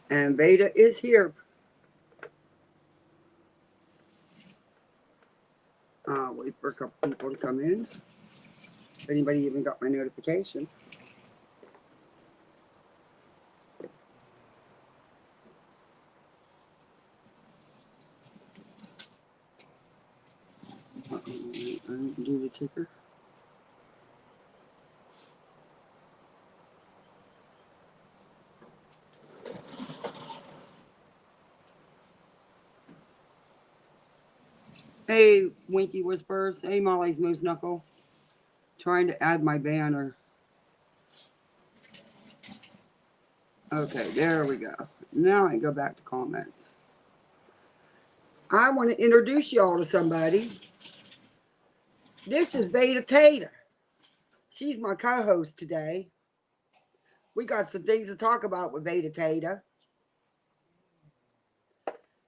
And Veda is here. Wait for a couple people to come in. If anybody even got my notification. I didn't do the ticker. Hey, Winky Whispers. Hey, Molly's Moose Knuckle. Trying to add my banner. Okay, there we go. Now I go back to comments. I want to introduce y'all to somebody. This is Veda Tater. She's my co-host today. We got some things to talk about with Veda Tater.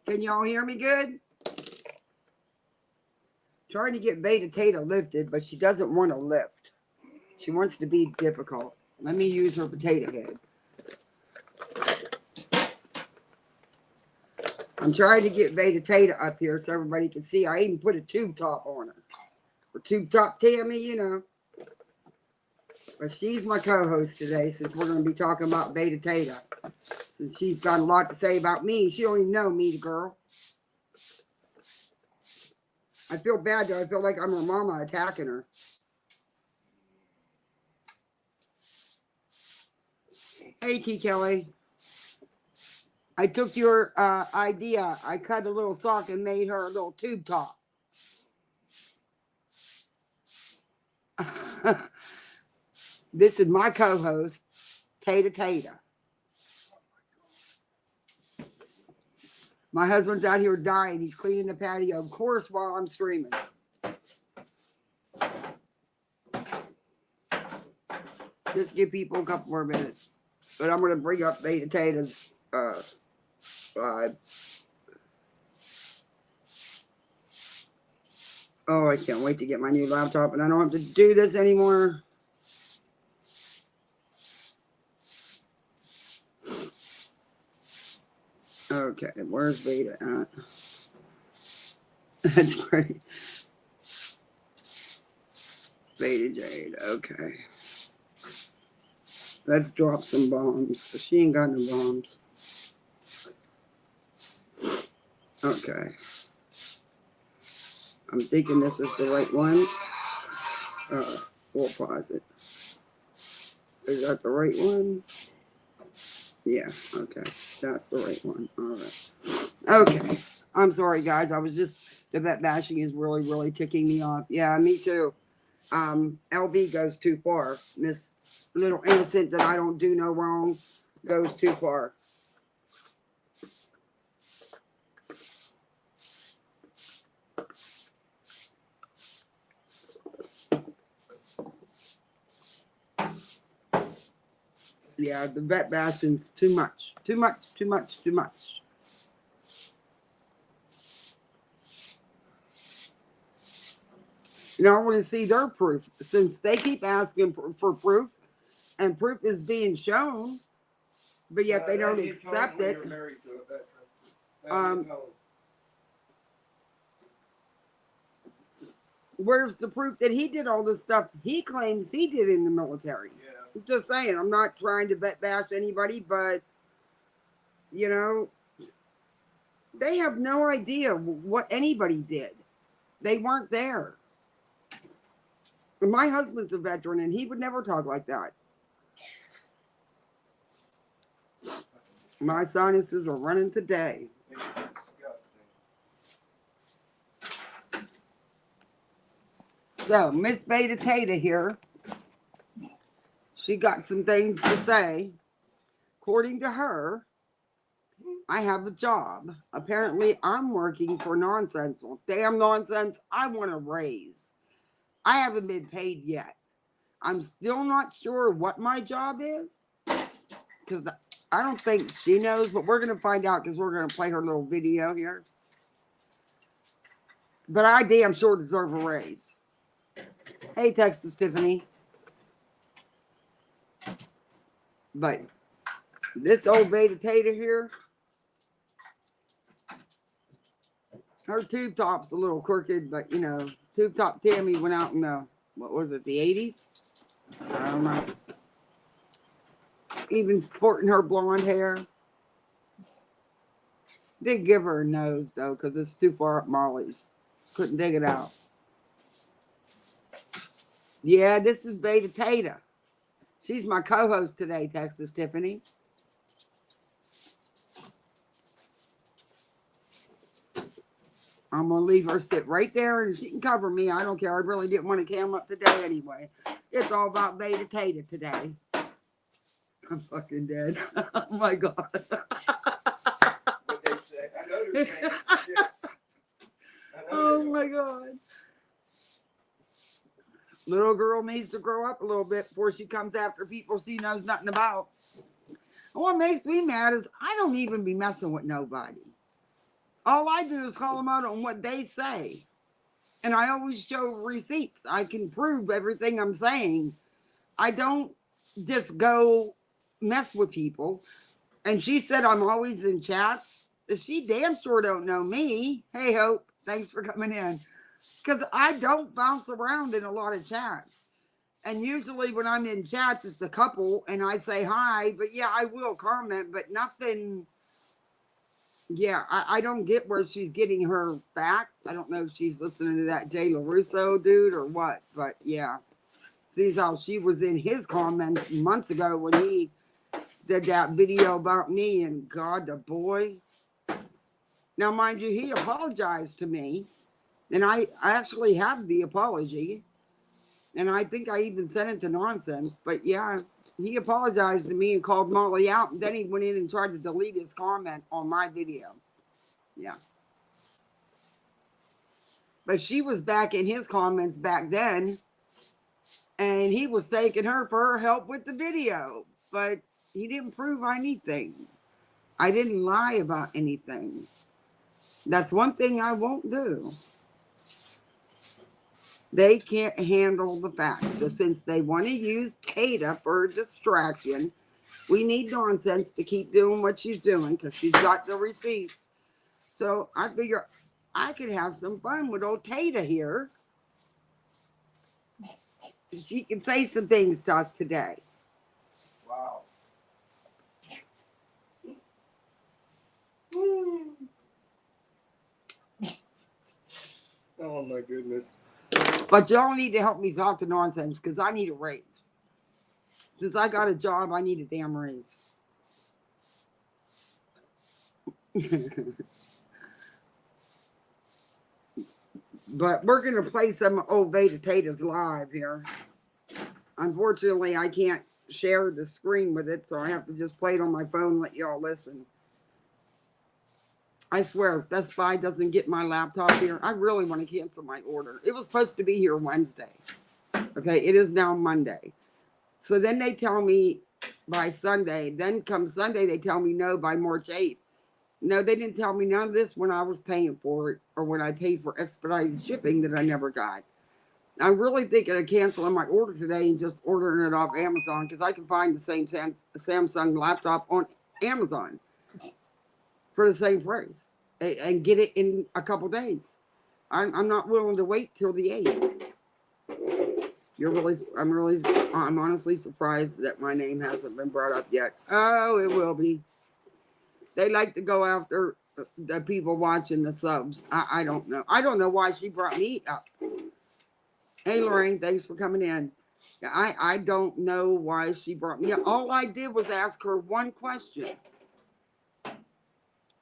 Can y'all hear me good? Trying to get Veda Tater lifted, but she doesn't want to lift. She wants to be difficult. Let me use her potato head. I'm trying to get Veda Tater up here so everybody can see. I even put a tube top on her. For tube top Tammy, you know. But she's my co-host today since we're going to be talking about Veda Tater. Since she's got a lot to say about me. She don't even know me, the girl. I feel bad though. I feel like I'm her mama attacking her. Hey, T. Kelly. I took your idea. I cut a little sock and made her a little tube top. This is my co-host, Tater Tater. My husband's out here dying. He's cleaning the patio, of course, while I'm screaming. Just give people a couple more minutes. But I'm going to bring up Veda Tater's live. Oh, I can't wait to get my new laptop, and I don't have to do this anymore. Okay, where's Veda at? That's great. Veda Jade, okay. Let's drop some bombs. She ain't got no bombs. Okay. I'm thinking this is the right one. We'll pause it. Is that the right one? Yeah, okay. That's the right one. All right. Okay. I'm sorry, guys. I was just, the vet bashing is really, really ticking me off. Yeah, me too. LB goes too far. Miss Little Innocent that I don't do no wrong goes too far. Yeah, the vet bashing's too much. Too much, too much, too much. You know, I want to see their proof. Since they keep asking for proof, and proof is being shown, but yet they don't accept it. Where's the proof that he did all the stuff he claims he did in the military? Yeah. I'm just saying, I'm not trying to vet bash anybody, but, you know, they have no idea what anybody did. They weren't there. My husband's a veteran, and he would never talk like that. My sinuses are running today. So, Miss Veda Tater here. She got some things to say. According to her, I have a job. Apparently, I'm working for nonsense. Well, damn nonsense. I want a raise. I haven't been paid yet. I'm still not sure what my job is because I don't think she knows, but we're going to find out because we're going to play her little video here. But I damn sure deserve a raise. Hey, Texas Tiffany. But This old beta tater here, her tube top's a little crooked, but you know, tube top Tammy went out in the, what was it, the 80s? I don't know. Even sporting her blonde hair. Did give her a nose though, because it's too far up Molly's. Couldn't dig it out. Yeah, this is Beta Tata. She's my co-host today, Texas Tiffany. I'm going to leave her sit right there and she can cover me. I don't care. I really didn't want to cam up today anyway. It's all about Beta Tata today. I'm fucking dead. Oh my God. What they say. I know they're saying. Yes. Oh my God. Little girl needs to grow up a little bit before she comes after people she knows nothing about. And what makes me mad is I don't even be messing with nobody. All I do is call them out on what they say. And I always show receipts. I can prove everything I'm saying. I don't just go mess with people. And she said I'm always in chats. She damn sure don't know me. Hey, Hope, thanks for coming in. Because I don't bounce around in a lot of chats. And usually when I'm in chats, it's a couple and I say hi. But yeah, I will comment, but nothing. Yeah, I don't get where she's getting her facts. I don't know if she's listening to that Jay LaRusso dude or what. But yeah, sees how she was in his comments months ago when he did that video about me and God, the boy. Now, mind you, he apologized to me. And I actually have the apology. And I think I even sent it to Nonsense. But yeah, he apologized to me and called Molly out. And then he went in and tried to delete his comment on my video. Yeah. But she was back in his comments back then. And he was thanking her for her help with the video. But he didn't prove anything. I didn't lie about anything. That's one thing I won't do. They can't handle the facts. So since they want to use Tata for a distraction, we need Nonsense to keep doing what she's doing because she's got the receipts. So I figure I could have some fun with old Tata here. She can say some things to us today. Wow. Oh my goodness. But y'all need to help me talk to Nonsense because I need a raise. Since I got a job, I need a damn raise. But we're going to play some old Beta Tatas live here. Unfortunately, I can't share the screen with it, so I have to just play it on my phone and let y'all listen. I swear, if Best Buy doesn't get my laptop here, I really want to cancel my order. It was supposed to be here Wednesday. Okay, it is now Monday. So then they tell me by Sunday. Then come Sunday, they tell me no by March 8th. No, they didn't tell me none of this when I was paying for it or when I paid for expedited shipping that I never got. I'm really thinking of canceling my order today and just ordering it off Amazon because I can find the same Samsung laptop on Amazon for the same price and get it in a couple days. I'm not willing to wait till the 8th. I'm honestly surprised that my name hasn't been brought up yet. Oh, it will be. They like to go after the people watching the subs. I don't know. I don't know why she brought me up. Hey, Lorraine, thanks for coming in. I don't know why she brought me up. All I did was ask her one question.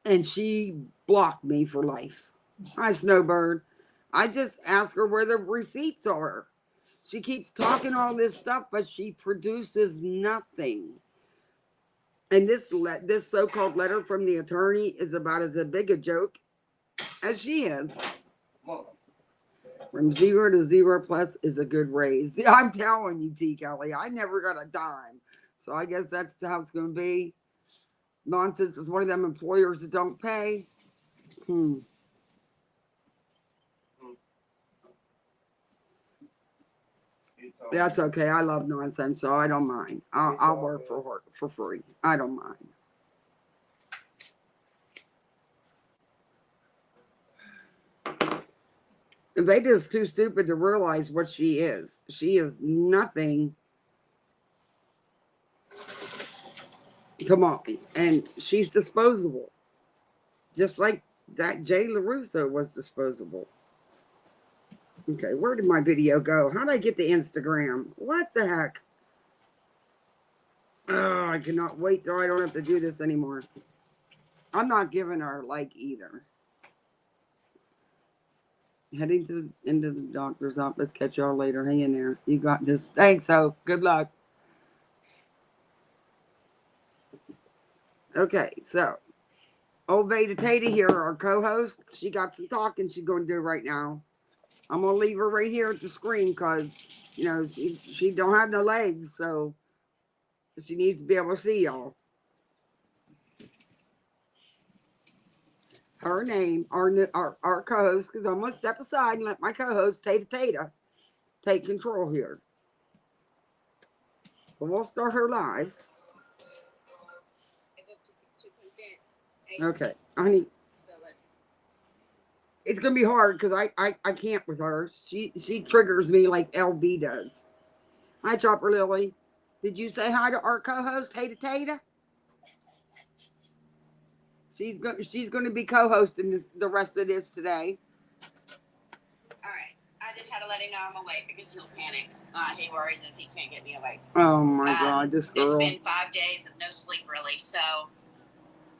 And she blocked me for life. Hi, Snowbird. I just asked her where the receipts are. She keeps talking all this stuff, but she produces nothing. And this so-called letter from the attorney is about as big a joke as she is. From 0 to 0 plus is a good raise. I'm telling you, T. Kelly, I never got a dime. So I guess that's how it's going to be. Nonsense is one of them employers that don't pay. That's okay. I love Nonsense, so I don't mind. I'll work for her for free. I don't mind. Veda's too stupid to realize what she is. She is nothing to Molly, and she's disposable. Just like that Jay LaRusso was disposable. Okay, where did my video go? How did I get to Instagram? What the heck? Oh, I cannot wait till I don't have to do this anymore. I'm not giving her a like either. Heading into the doctor's office. Catch y'all later. Hang in there. You got this. Thanks, Hope. Good luck. Okay, so old Beta Tata here, our co-host. She got some talking she's going to do right now. I'm going to leave her right here at the screen because, you know, she don't have no legs, so she needs to be able to see y'all. Her name, our co-host, because I'm going to step aside and let my co-host, Tata, take control here. But we'll start her live. Okay, honey. It's gonna be hard because I can't with her. She triggers me like LB does. Hi, Chopper Lily. Did you say hi to our co-host, Tata? She's gonna be co-hosting the rest of this today. All right. I just had to let him know I'm awake because he'll panic. He worries if he can't get me awake. Oh my God, this girl. It's been 5 days of no sleep really, so.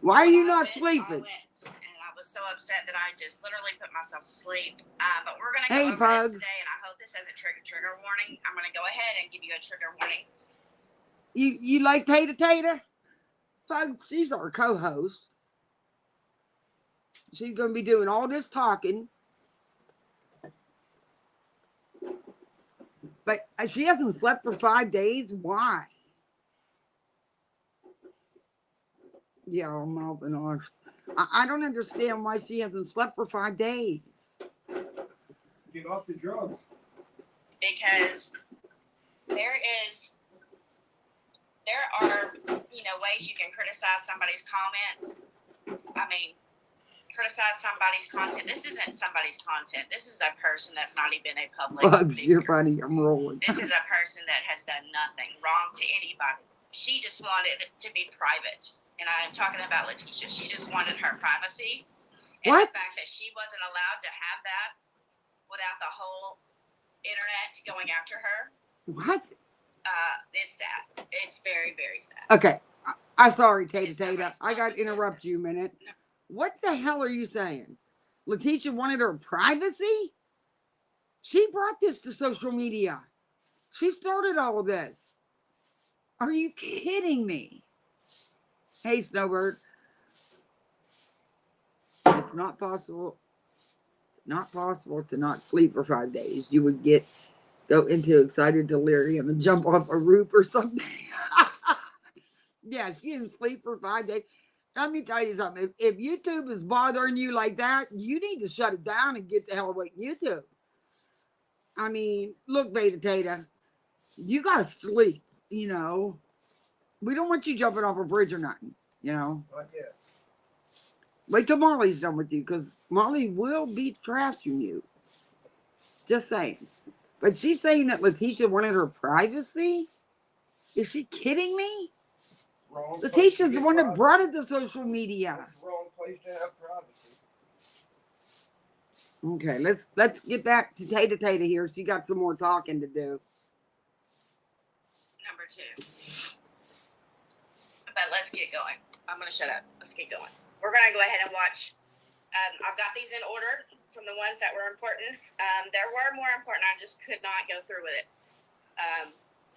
Why are you not sleeping? And I was so upset that I just literally put myself to sleep. But we're gonna Hey, go over Pugs. this today, and I hope this doesn't trigger warning. I'm gonna go ahead and give you a trigger warning. You like Tata? Pugs, she's our co-host. She's gonna be doing all this talking. But she hasn't slept for 5 days. Why? Yeah, I'm Melvin Arch. I don't understand why she hasn't slept for 5 days. Get off the drugs. Because there are, ways you can criticize somebody's comments. I mean, criticize somebody's content. This isn't somebody's content. This is a person that's not even a public Bugs, figure. you're funny. I'm rolling. This is a person that has done nothing wrong to anybody. She just wanted it to be private. And I'm talking about Letitia. She just wanted her privacy. And What? the fact that she wasn't allowed to have that without the whole internet going after her. What? It's sad. It's very, very sad. Okay. I'm sorry, Tata. I got to interrupt you a minute. What the hell are you saying? Letitia wanted her privacy? She brought this to social media. She started all of this. Are you kidding me? Hey, Snowbird. It's not possible to not sleep for 5 days. You would go into excited delirium and jump off a roof or something. Yeah, she didn't sleep for 5 days. Let me tell you something. If YouTube is bothering you like that, you need to shut it down and get the hell away from YouTube. I mean, look, Beta Tata, you got to sleep, you know. We don't want you jumping off a bridge or nothing, you know. Not yet. Wait till Molly's done with you, because Molly will beat trash from you. Just saying. But she's saying that Letitia wanted her privacy? Is she kidding me? Wrong Letitia's the one that brought it to social media. That's the wrong place to have privacy. Okay, let's get back to Tata here. She got some more talking to do. Number 2. But let's get going. I'm going to shut up. Let's get going. We're going to go ahead and watch. I've got these in order from the ones that were important. There were more important. I just could not go through with it.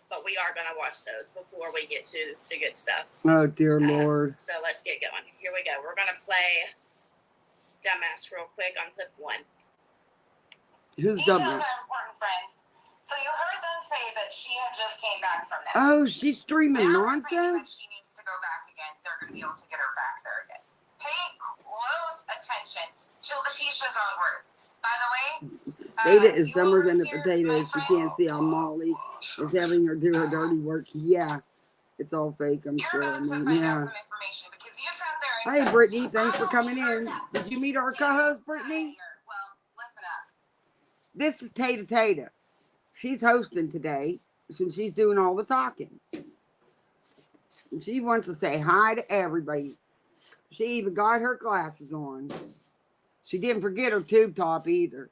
But we are going to watch those before we get to the good stuff. Oh, dear Lord. So let's get going. Here we go. We're going to play Dumbass real quick on clip 1. Who's Details dumbass? are important, friends. So you heard them say that she had just came back from that. Oh, she's streaming They're thinking that nonsense? she needs to go back again. They're going to be able to get her back there again. Pay close attention to Letitia's own words. By the way, Beta is dumber than the potatoes. She can't see how Molly is having her do her dirty work. Yeah, it's all fake, I'm you're sure. about to find out some information because you sat there and Hey, said, Brittany, thanks for "I coming only heard in. that Did you because meet our you co-host, didn't Brittany? hear." Well, listen up. This is Taduh Taduh. She's hosting today, since she's doing all the talking. She wants to say hi to everybody. She even got her glasses on. She didn't forget her tube top either.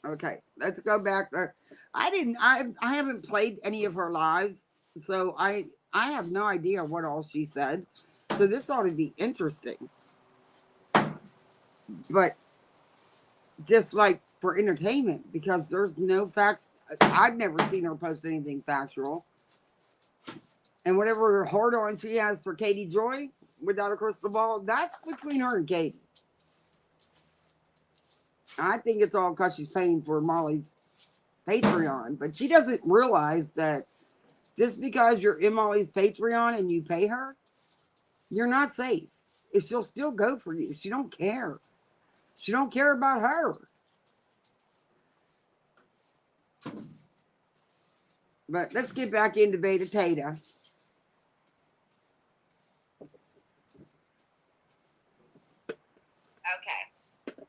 Okay, let's go back there. I haven't played any of her lives, so I have no idea what all she said. So this ought to be interesting. But just like for entertainment, because there's no facts. I've never seen her post anything factual. And whatever hard on she has for Katie Joy without a crystal ball, that's between her and Katie. I think it's all because she's paying for Molly's Patreon, but she doesn't realize that just because you're in Molly's Patreon and you pay her, you're not safe. She'll still go for you. She don't care. She don't care about her. But let's get back into Beta Taduh. Okay.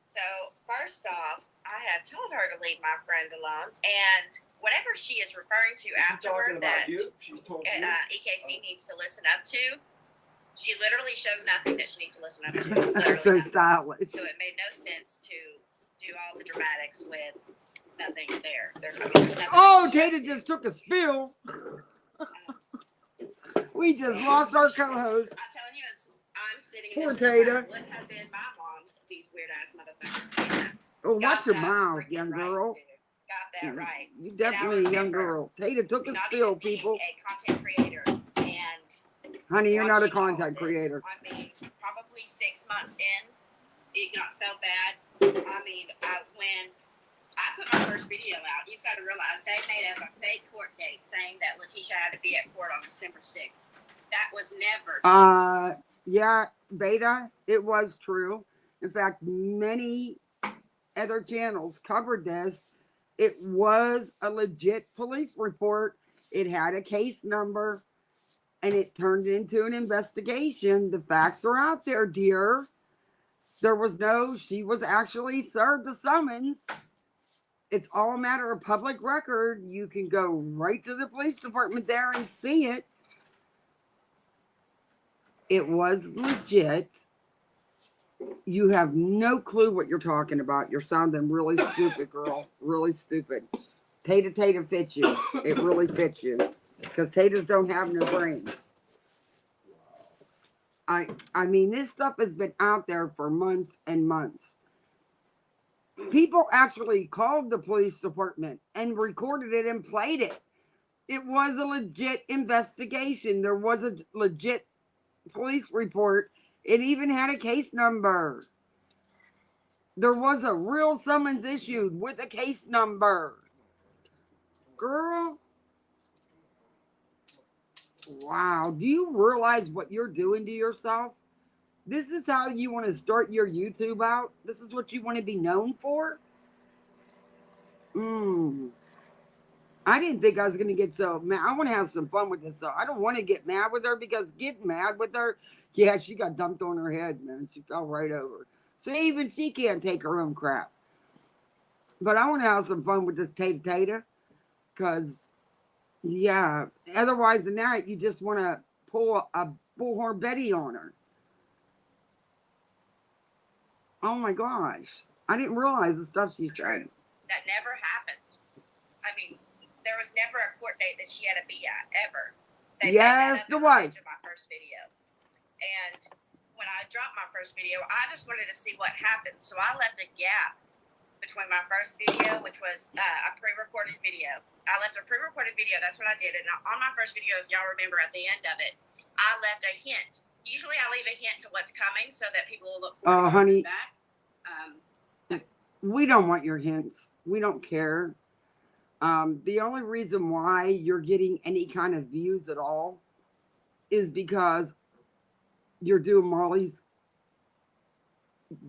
So first off, I had told her to leave my friends alone, and whatever she is referring to She's talking afterward about that you. She's told you. EKC needs to listen up to, she literally shows nothing that she needs to listen up to. So Literally nothing. stylish. So it made no sense to do all the dramatics with nothing there. There's nothing Oh, she has Taduh to just do. took a spill. We just lost our co-host. I'm telling you, as I'm sitting Poor in this room, Taduh. would have been my mom's, these weird ass motherfuckers. Oh, watch Got your that mouth, freaking young right, girl. dude. Got that right. You And I definitely a young remember girl. Taduh took a not spill, even being people. a content creator, and Honey, you're not a watching all content this, creator. I mean, probably 6 months in, it got so bad. I mean, when I put my first video out, you've got to realize they made up a fake court date saying that Letitia had to be at court on December 6th. That was never. Yeah, Beta, it was true. In fact, many other channels covered this. It was a legit police report. It had a case number, and it turned into an investigation. The facts are out there, dear. She was actually served a summons. It's all a matter of public record. You can go right to the police department there and see it. It was legit. You have no clue what you're talking about. You're sounding really stupid, girl. Really stupid. Taduh fits you. It really fits you. Because Taduhs don't have no brains. I mean, this stuff has been out there for months and months. People actually called the police department and recorded it and played it. It was a legit investigation. There was a legit police report. It even had a case number. There was a real summons issued with a case number. Girl. Wow. Do you realize what you're doing to yourself? This is how you want to start your YouTube out? This is what you want to be known for? I didn't think I was going to get so mad. I want to have some fun with this, though. I don't want to get mad with her because getting mad with her, yeah, she got dumped on her head, man. She fell right over. So even she can't take her own crap. But I want to have some fun with this Taduh Taduh because, yeah, otherwise than that, you just want to pull a bullhorn Betty on her. Oh my gosh. I didn't realize the stuff she said. That never happened. I mean, there was never a court date that she had to be at, ever. Yes, there was. In my first video. And when I dropped my first video, I just wanted to see what happened. So I left a gap between my first video, which was a pre-recorded video. I left a pre-recorded video. That's what I did. And on my first video, if y'all remember at the end of it, I left a hint. Usually I leave a hint to what's coming so that people will look forward to honey, back. We don't want your hints. We don't care. The only reason why you're getting any kind of views at all is because you're doing Molly's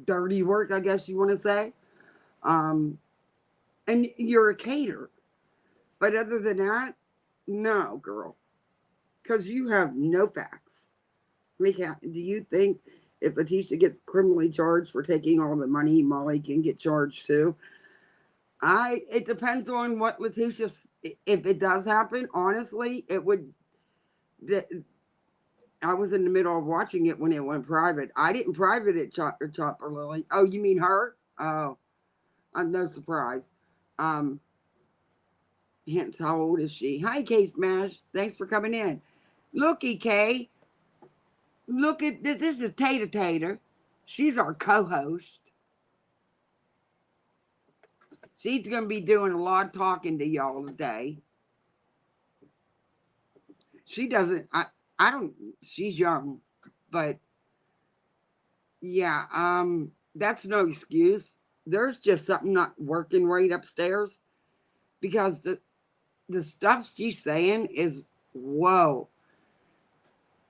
dirty work, I guess you want to say. And you're a caterer. But other than that, no, girl. Because you have no facts. Do you think If Letitia gets criminally charged for taking all the money, Molly can get charged too. It depends on what Letitia's. If it does happen, honestly, it would. I was in the middle of watching it when it went private. I didn't private it, Chopper Lily. Oh, you mean her? Oh, I'm no surprise. Um, hence, how old is she? Hi, K Smash. Thanks for coming in. Looky, Kay. Look at this. This is Tater Tater. She's our co-host. She's gonna be doing a lot of talking to y'all today. She doesn't. I don't. She's young, but yeah. That's no excuse. There's just something not working right upstairs because the stuff she's saying is whoa.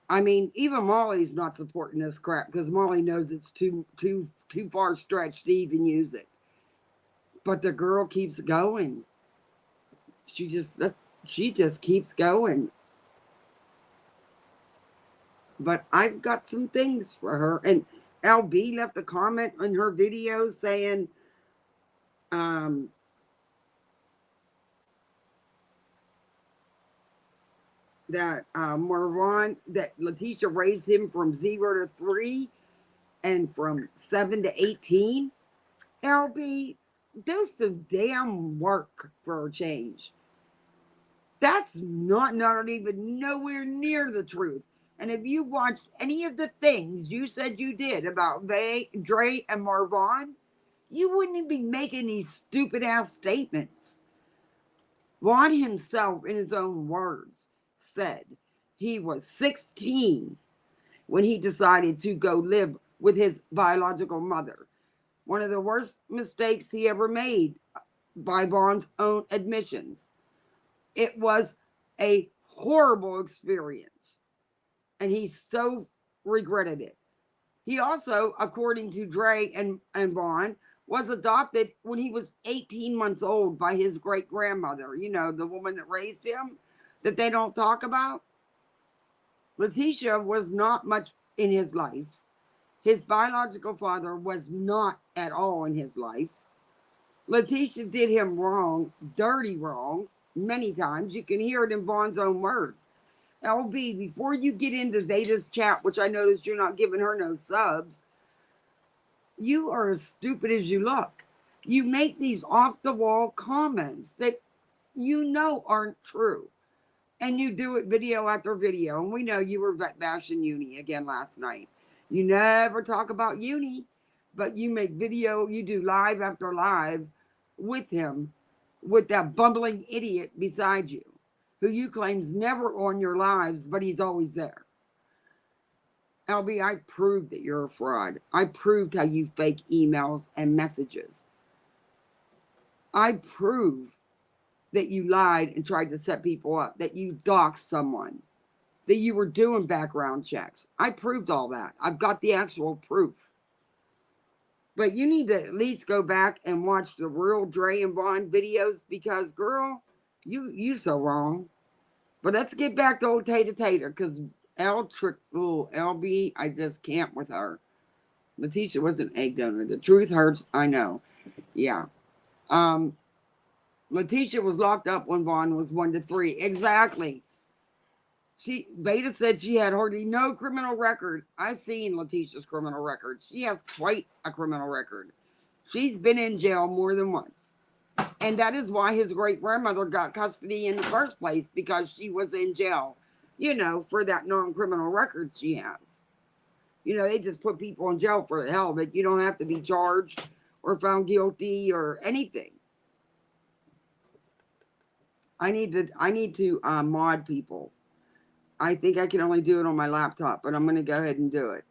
I mean, even Molly's not supporting this crap because Molly knows it's too far stretched to even use it. But the girl keeps going. She just keeps going. But I've got some things for her. And LB left a comment on her video saying, that Marwan, that Letitia raised him from 0 to 3 and from 7 to 18. LB, do some damn work for a change. That's not even nowhere near the truth. And if you watched any of the things you said you did about Dre and Marwan, you wouldn't be making these stupid ass statements. Vaughn himself, in his own words, said he was 16 when he decided to go live with his biological mother. One of the worst mistakes he ever made, by Vaughn's own admissions. It was a horrible experience, and he so regretted it. He also, according to Dre and Vaughn, was adopted when he was 18 months old by his great grandmother, you know, the woman that raised him that they don't talk about. Letitia was not much in his life. His biological father was not at all in his life. Letitia did him wrong, dirty wrong, many times. You can hear it in Vaughn's own words. LB, before you get into Veda's chat, which I noticed you're not giving her no subs, you are as stupid as you look. You make these off the wall comments that you know aren't true. And you do it video after video. And we know you were bashing Uni again last night. You never talk about Uni, but you make video, you do live after live with him, with that bumbling idiot beside you, who you claim's never on your lives, but he's always there. LB, I proved that you're a fraud. I proved how you fake emails and messages. I proved that you lied and tried to set people up, that you doxed someone, that you were doing background checks. I proved all that. I've got the actual proof. But you need to at least go back and watch the real Dre and Vaughn videos because, girl, you so wrong. But let's get back to old Tater Tater because LB, I just can't with her. Letitia was an egg donor. The truth hurts, I know. Yeah. Letitia was locked up when Vaughn was 1 to 3. Exactly. Veda said she had hardly no criminal record. I've seen Letitia's criminal record. She has quite a criminal record. She's been in jail more than once. And that is why his great grandmother got custody in the first place, because she was in jail, you know, for that non-criminal record she has. You know, they just put people in jail for the hell of it. You don't have to be charged or found guilty or anything. I need to mod people. I think I can only do it on my laptop, but I'm going to go ahead and do it.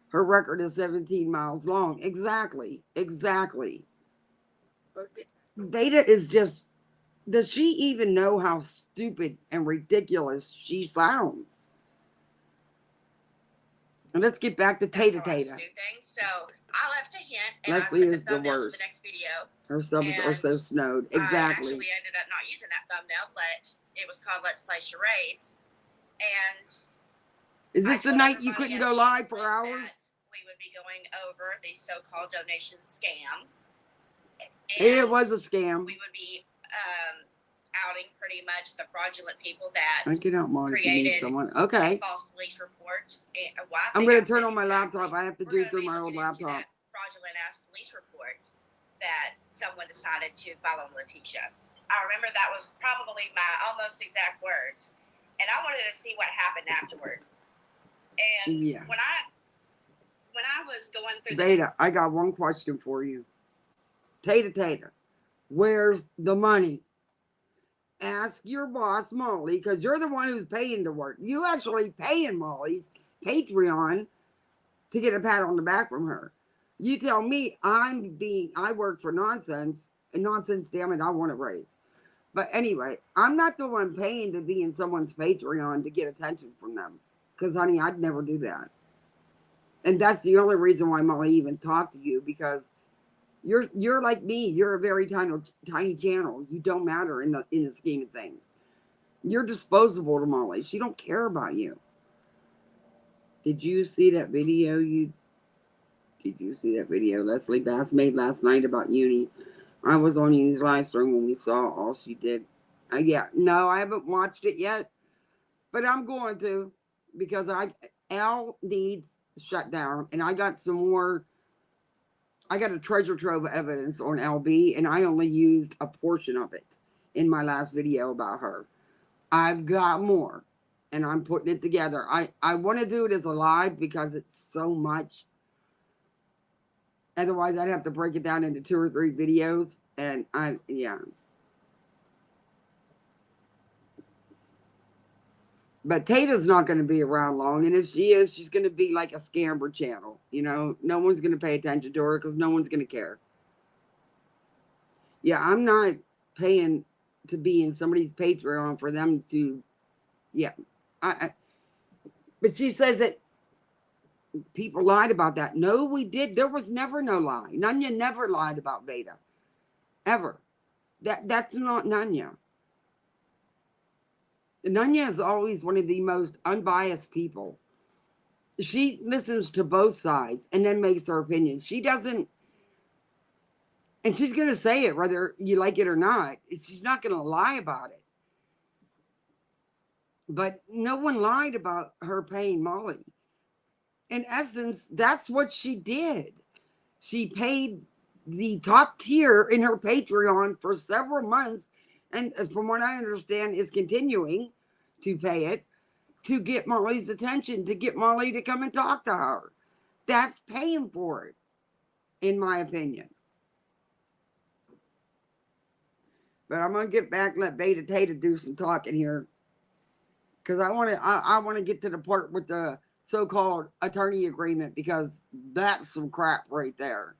Her record is 17 miles long. Exactly. Veda is just, does she even know how stupid and ridiculous she sounds? And let's get back to Tater Tater. So I left a hint, and Leslie I put is the the thumbnail to worst. the next video. Her subs are so snowed. Exactly. I actually ended up not using that thumbnail, but it was called Let's Play Charades. And Is I this the told night you everybody couldn't at go the live for event hours? that we would be going over the so-called donation scam. It And was a scam. we would be outing pretty much the fraudulent people that I can help Molly if you need created someone. a Okay. false police report. Well, I'm going to turn on my laptop. I have to do We're it through gonna be my old looking into laptop. that fraudulent ass police report that someone decided to file on Letitia. I remember that was probably my almost exact words, and I wanted to see what happened afterward. And Yeah. when I was going through Beta, I got one question for you. Taduh, where's the money? Ask your boss, Molly, because you're the one who's paying to work. You actually paying Molly's Patreon to get a pat on the back from her. You tell me I work for nonsense, and nonsense, damn it, I want to raise. But anyway, I'm not the one paying to be in someone's Patreon to get attention from them. Because, honey, I'd never do that. And that's the only reason why Molly even talked to you, because you're like me. You're a very tiny channel. You don't matter in the scheme of things. You're disposable to Molly. She don't care about you. Did you see that video? Did you see that video Leslie Bass made last night about Uni? I was on Uni's live stream when we saw all she did. Yeah, no, I haven't watched it yet, but I'm going to, because Al needs shut down, and I got some more. I got a treasure trove of evidence on LB, and I only used a portion of it in my last video about her. I've got more, and I'm putting it together. I want to do it as a live because it's so much. Otherwise, I'd have to break it down into 2 or 3 videos, and yeah. But Tata's not going to be around long, and if she is, she's going to be like a scammer channel. You know, no one's going to pay attention to her because no one's going to care. Yeah, I'm not paying to be in somebody's Patreon for them to, yeah. But she says that people lied about that. No, we did. There was never no lie. Nunya never lied about Beta. Ever. That's not Nunya. Nunya is always one of the most unbiased people. She listens to both sides and then makes her opinion. She doesn't, and she's going to say it whether you like it or not. She's not going to lie about it. But no one lied about her paying Molly. In essence, that's what she did. She paid the top tier in her Patreon for several months, and from what I understand, is continuing to pay it to get Molly's attention, to get Molly to come and talk to her. That's paying for it, in my opinion. But I'm gonna get back and let Beta Tata do some talking here, because I want to get to the part with the so-called attorney agreement, because that's some crap right there.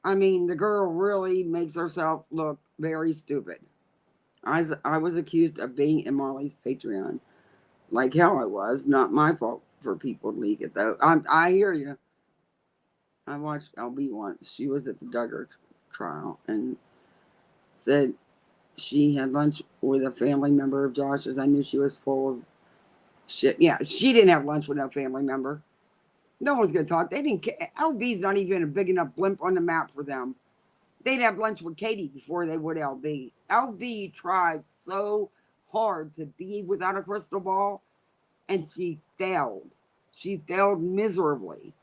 I mean, the girl really makes herself look very stupid. I was accused of being in Molly's Patreon. Like hell I was. Not my fault for people to leak it, though. I hear you. I watched LB once. She was at the Duggar trial and said she had lunch with a family member of Josh's. I knew she was full of shit. Yeah, she didn't have lunch with no family member. No one's going to talk. They didn't care. LB's not even a big enough blimp on the map for them. They'd have lunch with Katie before they would LB. LB tried so hard to be without a crystal ball, and she failed. She failed miserably.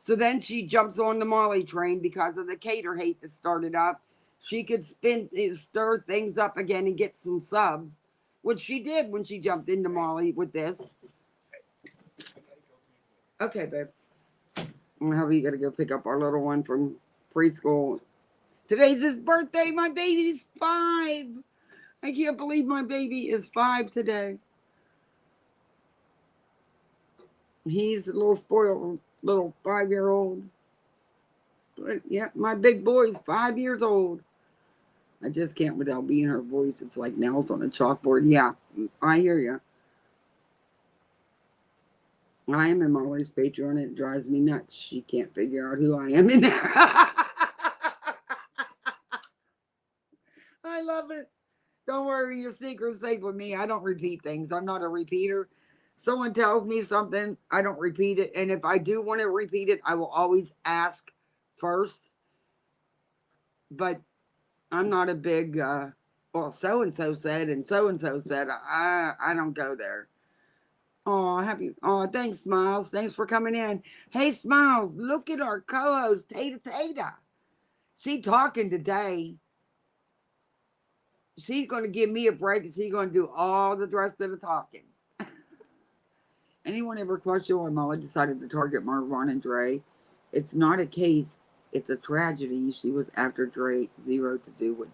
So then she jumps on the Molly train because of the cater hate that started up. She could stir things up again and get some subs, which she did when she jumped into Molly with this. Okay, babe. How are you gonna go pick up our little one from preschool? Today's his birthday. My baby's 5. I can't believe my baby is 5 today. He's a little spoiled little 5-year-old. But yeah, my big boy's 5 years old. I just can't without being her voice. It's like nails on a chalkboard. Yeah, I hear you. I am in Molly's Patreon and it drives me nuts. She can't figure out who I am in there. I love it. Don't worry, your secret's safe with me. I don't repeat things. I'm not a repeater. Someone tells me something, I don't repeat it. And if I do want to repeat it, I will always ask first. But I'm not a big, well, so and so said, and so said. I don't go there. Oh, happy. Oh, thanks, Smiles. Thanks for coming in. Hey, Smiles, look at our co host, Taduh Taduh. She talking today. She's going to give me a break and she's going to do all the rest of the talking. Anyone ever question why Molly decided to target Marvon and Dre? It's not a case, it's a tragedy. She was after Dre, zero to do with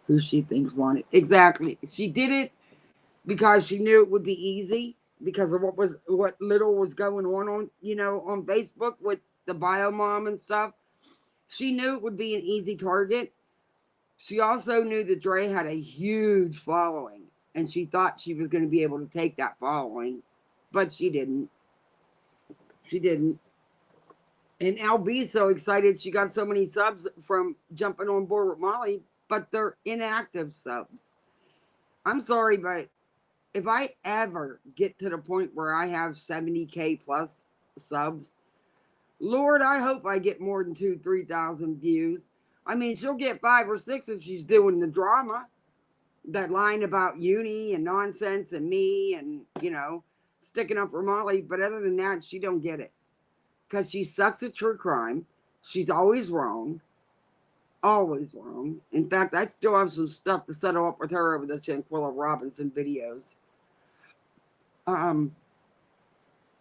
who she thinks wanted. Exactly. She did it because she knew it would be easy because of what little was going on on Facebook with the bio mom and stuff. She knew it would be an easy target. She also knew that Dre had a huge following, and she thought she was going to be able to take that following, but she didn't. She didn't. And LB's so excited she got so many subs from jumping on board with Molly, but they're inactive subs. I'm sorry, but if I ever get to the point where I have 70K plus subs, Lord, I hope I get more than 2,000-3,000 views. I mean, she'll get 5 or 6 if she's doing the drama. That line about uni and nonsense and me and, sticking up for Molly. But other than that, she don't get it. Because she sucks at true crime. She's always wrong. Always wrong. In fact, I still have some stuff to settle up with her over the Shanquilla Robinson videos.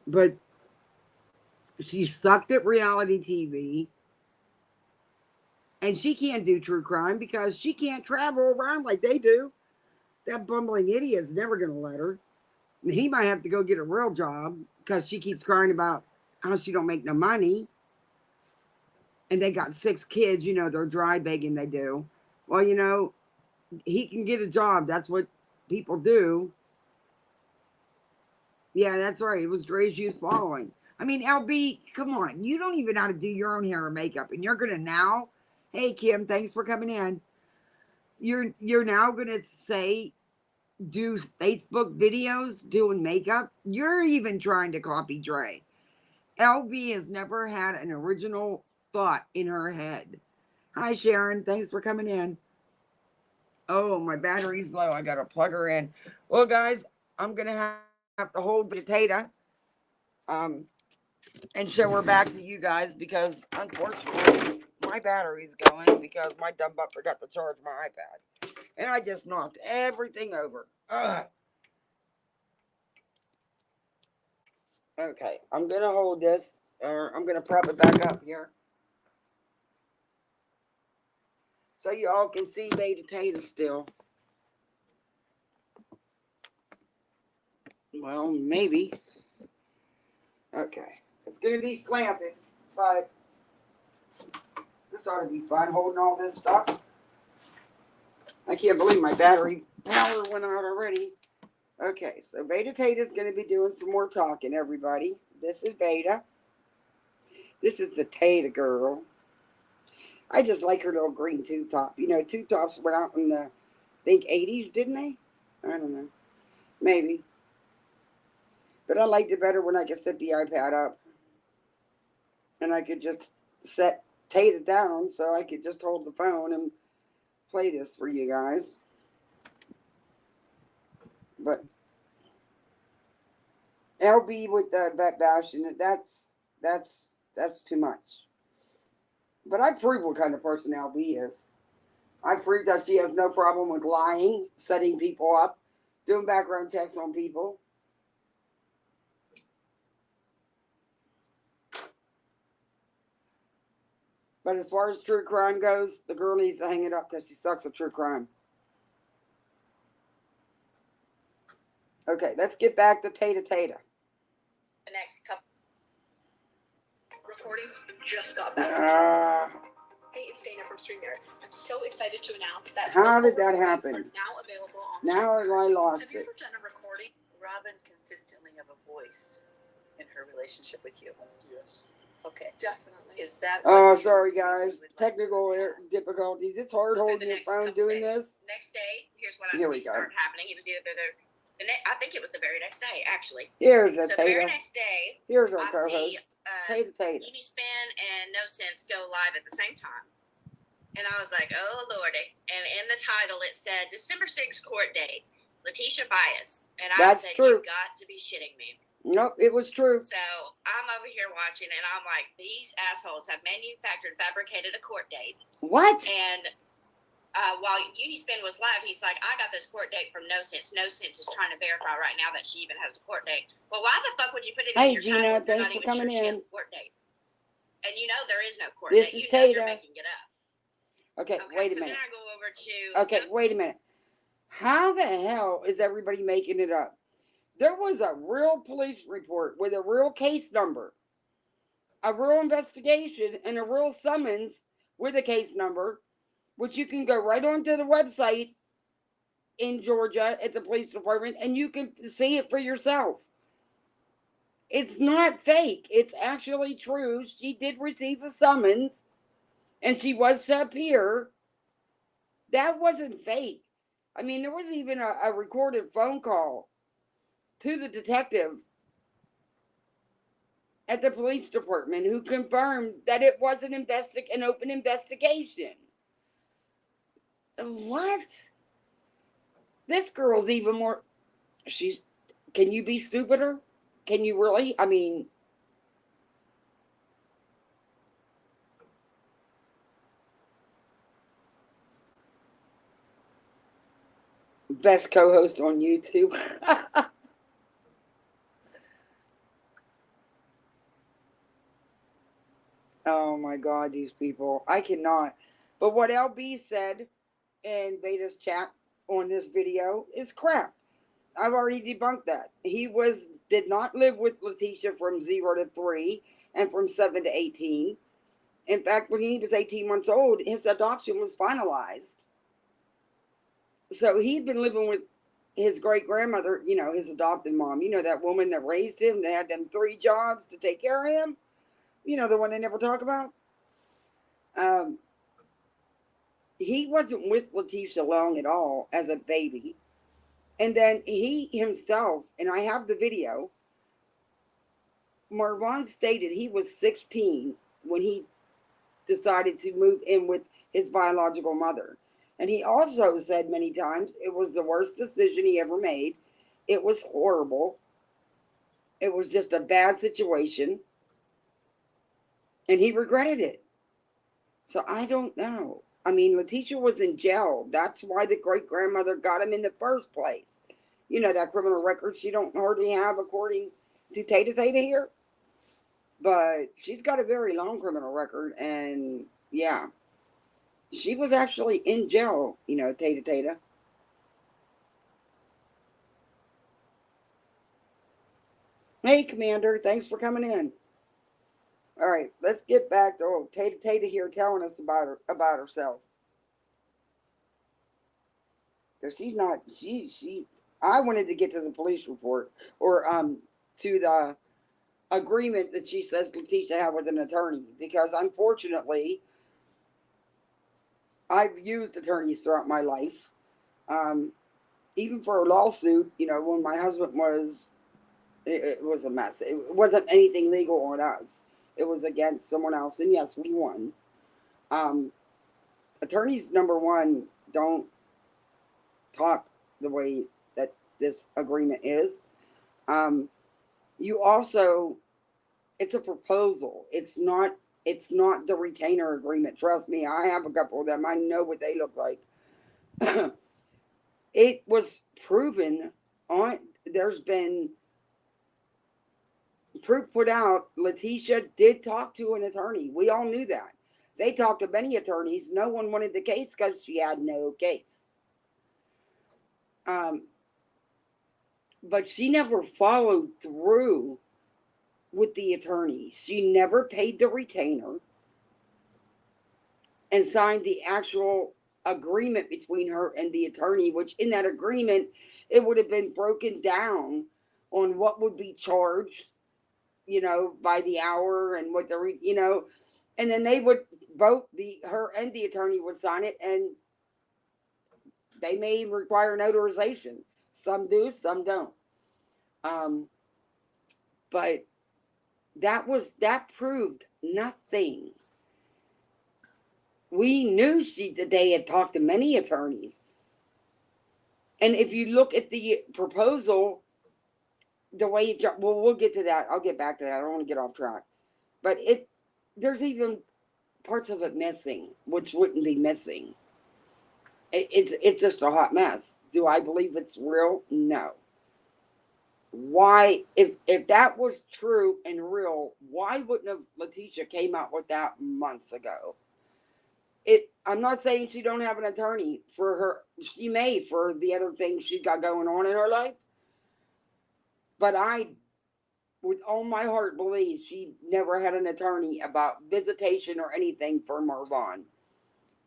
But she sucked at reality TV. And she can't do true crime because she can't travel around like they do. That bumbling idiot's never going to let her. He might have to go get a real job because she keeps crying about how she don't make no money. And they got 6 kids, they're dry begging they do. Well, he can get a job. That's what people do. Yeah, that's right. It was Dre's youth following. I mean, LB, come on. You don't even know how to do your own hair and makeup. And you're going to now, hey, Kim, thanks for coming in. You're now going to say, do Facebook videos doing makeup? You're even trying to copy Dre. LB has never had an original thought in her head. Hi, Sharon. Thanks for coming in. Oh, my battery's low. I got to plug her in. Well, guys, I'm going to have to hold Taduh and show her back to you guys because, unfortunately, my battery's going because my dumb butt forgot to charge my iPad. And I just knocked everything over. Ugh. Okay, I'm going to hold this, or I'm going to prop it back up here. So you all can see Taduh still. Well, maybe. Okay. It's going to be slanted, but this ought to be fun holding all this stuff. I can't believe my battery power went out already. Okay, so Taduh is going to be doing some more talking, everybody. This is Beta. This is the Taduh girl. I just like her little green tube top. Tube tops went out in the, I think, 80s, didn't they? I don't know. Maybe. But I liked it better when I could set the iPad up. And I could just set Taduh down so I could just hold the phone and play this for you guys. But LB with the vet bash, and that's too much. But I prove what kind of person LB is. I prove that she has no problem with lying, setting people up, doing background checks on people. But as far as true crime goes, the girl needs to hang it up because she sucks at true crime. Okay, let's get back to Taduh. The next couple recordings just got better. Hey, it's Dana from StreamYard. I'm so excited to announce that How did that happen? are now available on Now StreamYard. I lost Have you it. ever done a recording? Robin consistently have a voice in her relationship with you? Yes. Okay. Definitely. Is that Oh, what sorry, you guys. would like Technical to have? difficulties. It's hard Within holding the your next phone couple doing days. this. Next day, here's what I Here we see go. started happening. It was either I think it was the very next day, actually. Here's a So the very Tata. next day, Here's our I see co-host. Tata. Unispin and No Sense go live at the same time. And I was like, oh, Lordy. And in the title, it said December 6th court date, Letitia Bias. And I That's said, true. You got to be shitting me. Nope, it was true. So I'm over here watching, and I'm like, these assholes have fabricated a court date. What? And while Unispin was live, he's like, I got this court date from No Sense. No Sense is trying to verify right now that she even has a court date. Well, why the fuck would you put it in your Gina, title if you're thanks not for even coming sure she in. has a court date? And you know there is no court This date. is You know you're Tata. making it up. Okay, wait a so minute. Then I go over to. Okay, wait a minute. How the hell is everybody making it up? There was a real police report with a real case number, a real investigation, and a real summons with a case number, which you can go right onto the website in Georgia at the police department and you can see it for yourself. It's not fake. It's actually true. She did receive a summons and she was to appear. That wasn't fake. I mean, there was even a recorded phone call to the detective at the police department who confirmed that it was an open investigation. What? This girl's even more. Can you be stupider? Can you really? I mean, best co-host on YouTube. Oh my God, these people. I cannot. But what LB said in Veda's chat on this video is crap. I've already debunked that. He did not live with Letitia from 0 to 3 and from 7 to 18. In fact, when he was 18 months old, his adoption was finalized. So he'd been living with his great grandmother, his adopted mom. That woman that raised him, that had them 3 jobs to take care of him. The one they never talk about. He wasn't with Letitia long at all as a baby. And then he himself, and I have the video, Marvon stated he was 16 when he decided to move in with his biological mother. And he also said many times it was the worst decision he ever made. It was horrible. It was just a bad situation. And he regretted it. So I don't know. I mean, Letitia was in jail. That's why the great-grandmother got him in the first place. That criminal record she don't hardly have according to Tata here. But she's got a very long criminal record. And, yeah. She was actually in jail, Tata. Hey, Commander. Thanks for coming in. All right, let's get back to Tata here telling us about herself. Because she's not, I wanted to get to the police report or to the agreement that she says Letitia had with an attorney. Because unfortunately, I've used attorneys throughout my life. Even for a lawsuit, when my husband it was a mess. It wasn't anything legal on us. It was against someone else. And yes, we won. Attorneys, number one, don't talk the way that this agreement is. You also, it's a proposal. It's not the retainer agreement. Trust me, I have a couple of them. I know what they look like. It was proven there's been proof put out. Letitia did talk to an attorney. We all knew that. They talked to many attorneys. No one wanted the case because she had no case. But she never followed through with the attorney. She never paid the retainer and signed the actual agreement between her and the attorney, which in that agreement, it would have been broken down on what would be charged, by the hour and what and then they would both her and the attorney would sign it, and they may require notarization. Some do, some don't. But that proved nothing. We knew they had talked to many attorneys. And if you look at the proposal, the way we'll get to that. I'll get back to that. I don't want to get off track. But there's even parts of it missing, which wouldn't be missing. It's just a hot mess. Do I believe it's real? No. Why, if that was true and real, why wouldn't have Letitia came out with that months ago? I'm not saying she don't have an attorney for her. She may, for the other things she got going on in her life. But I, with all my heart, believe she never had an attorney about visitation or anything for Marvon.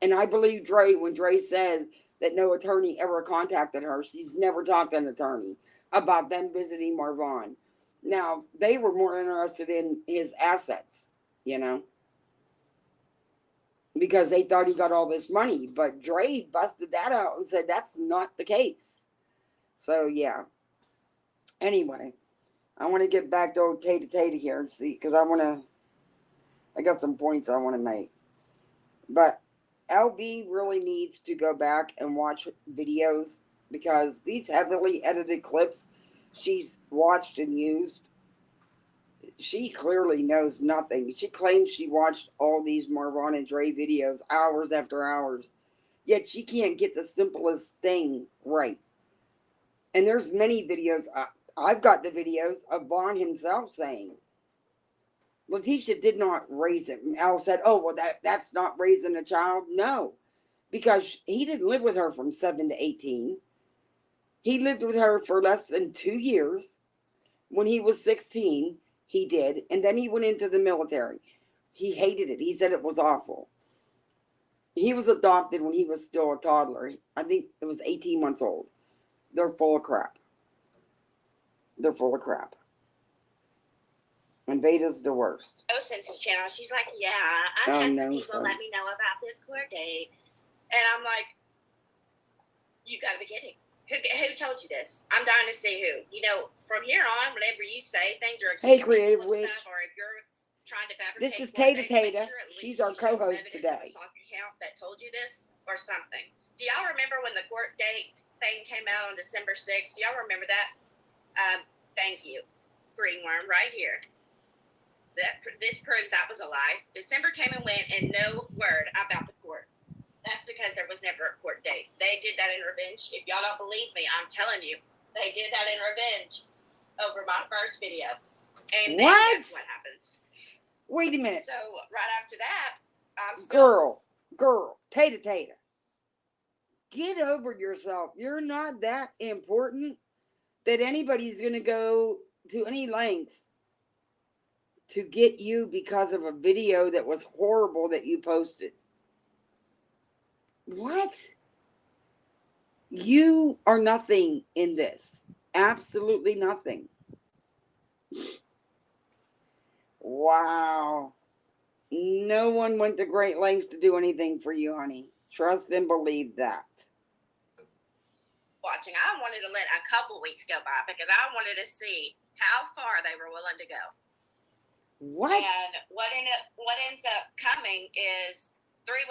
And I believe Dre when Dre says that no attorney ever contacted her. She's never talked to an attorney about them visiting Marvon. Now, they were more interested in his assets, because they thought he got all this money. But Dre busted that out and said that's not the case. So, yeah. Anyway, I want to get back to old Taduh here and see, because I got some points I want to make. But LB really needs to go back and watch videos, because these heavily edited clips she's watched and used, she clearly knows nothing. She claims she watched all these Marvon and Dre videos hours after hours, yet she can't get the simplest thing right. And there's many videos. I've got the videos of Vaughn himself saying Letitia did not raise him. Al said, oh, well, that's not raising a child. No, because he didn't live with her from 7 to 18. He lived with her for less than 2 years. When he was 16, he did. And then he went into the military. He hated it. He said it was awful. He was adopted when he was still a toddler. I think it was 18 months old. They're full of crap. They're full of crap. And Veda's the worst. No Sense's channel. She's like, yeah, I've had some people let me know about this court date. And I'm like, you gotta be kidding. Who told you this? I'm dying to see who. From here on, whenever you say things are Hey, Creative Witch. stuff, or if you're trying to fabricate, this is Taduh. She's our co-host today. Account that told you this or something. Do y'all remember when the court date thing came out on December 6th? Do y'all remember that? Thank you. Greenworm right here. This proves that was a lie. December came and went, and no word about the court. That's because there was never a court date. They did that in revenge. If y'all don't believe me, I'm telling you, they did that in revenge over my first video. And then that's what happens. Wait a minute. So right after that, I'm still... Girl, Taduh. Get over yourself. You're not that important that anybody's going to go to any lengths to get you because of a video that was horrible that you posted. What? You are nothing in this. Absolutely nothing. Wow. No one went to great lengths to do anything for you, honey. Trust and believe that. Watching. I wanted to let a couple weeks go by because I wanted to see how far they were willing to go. What? And what ends up coming is 3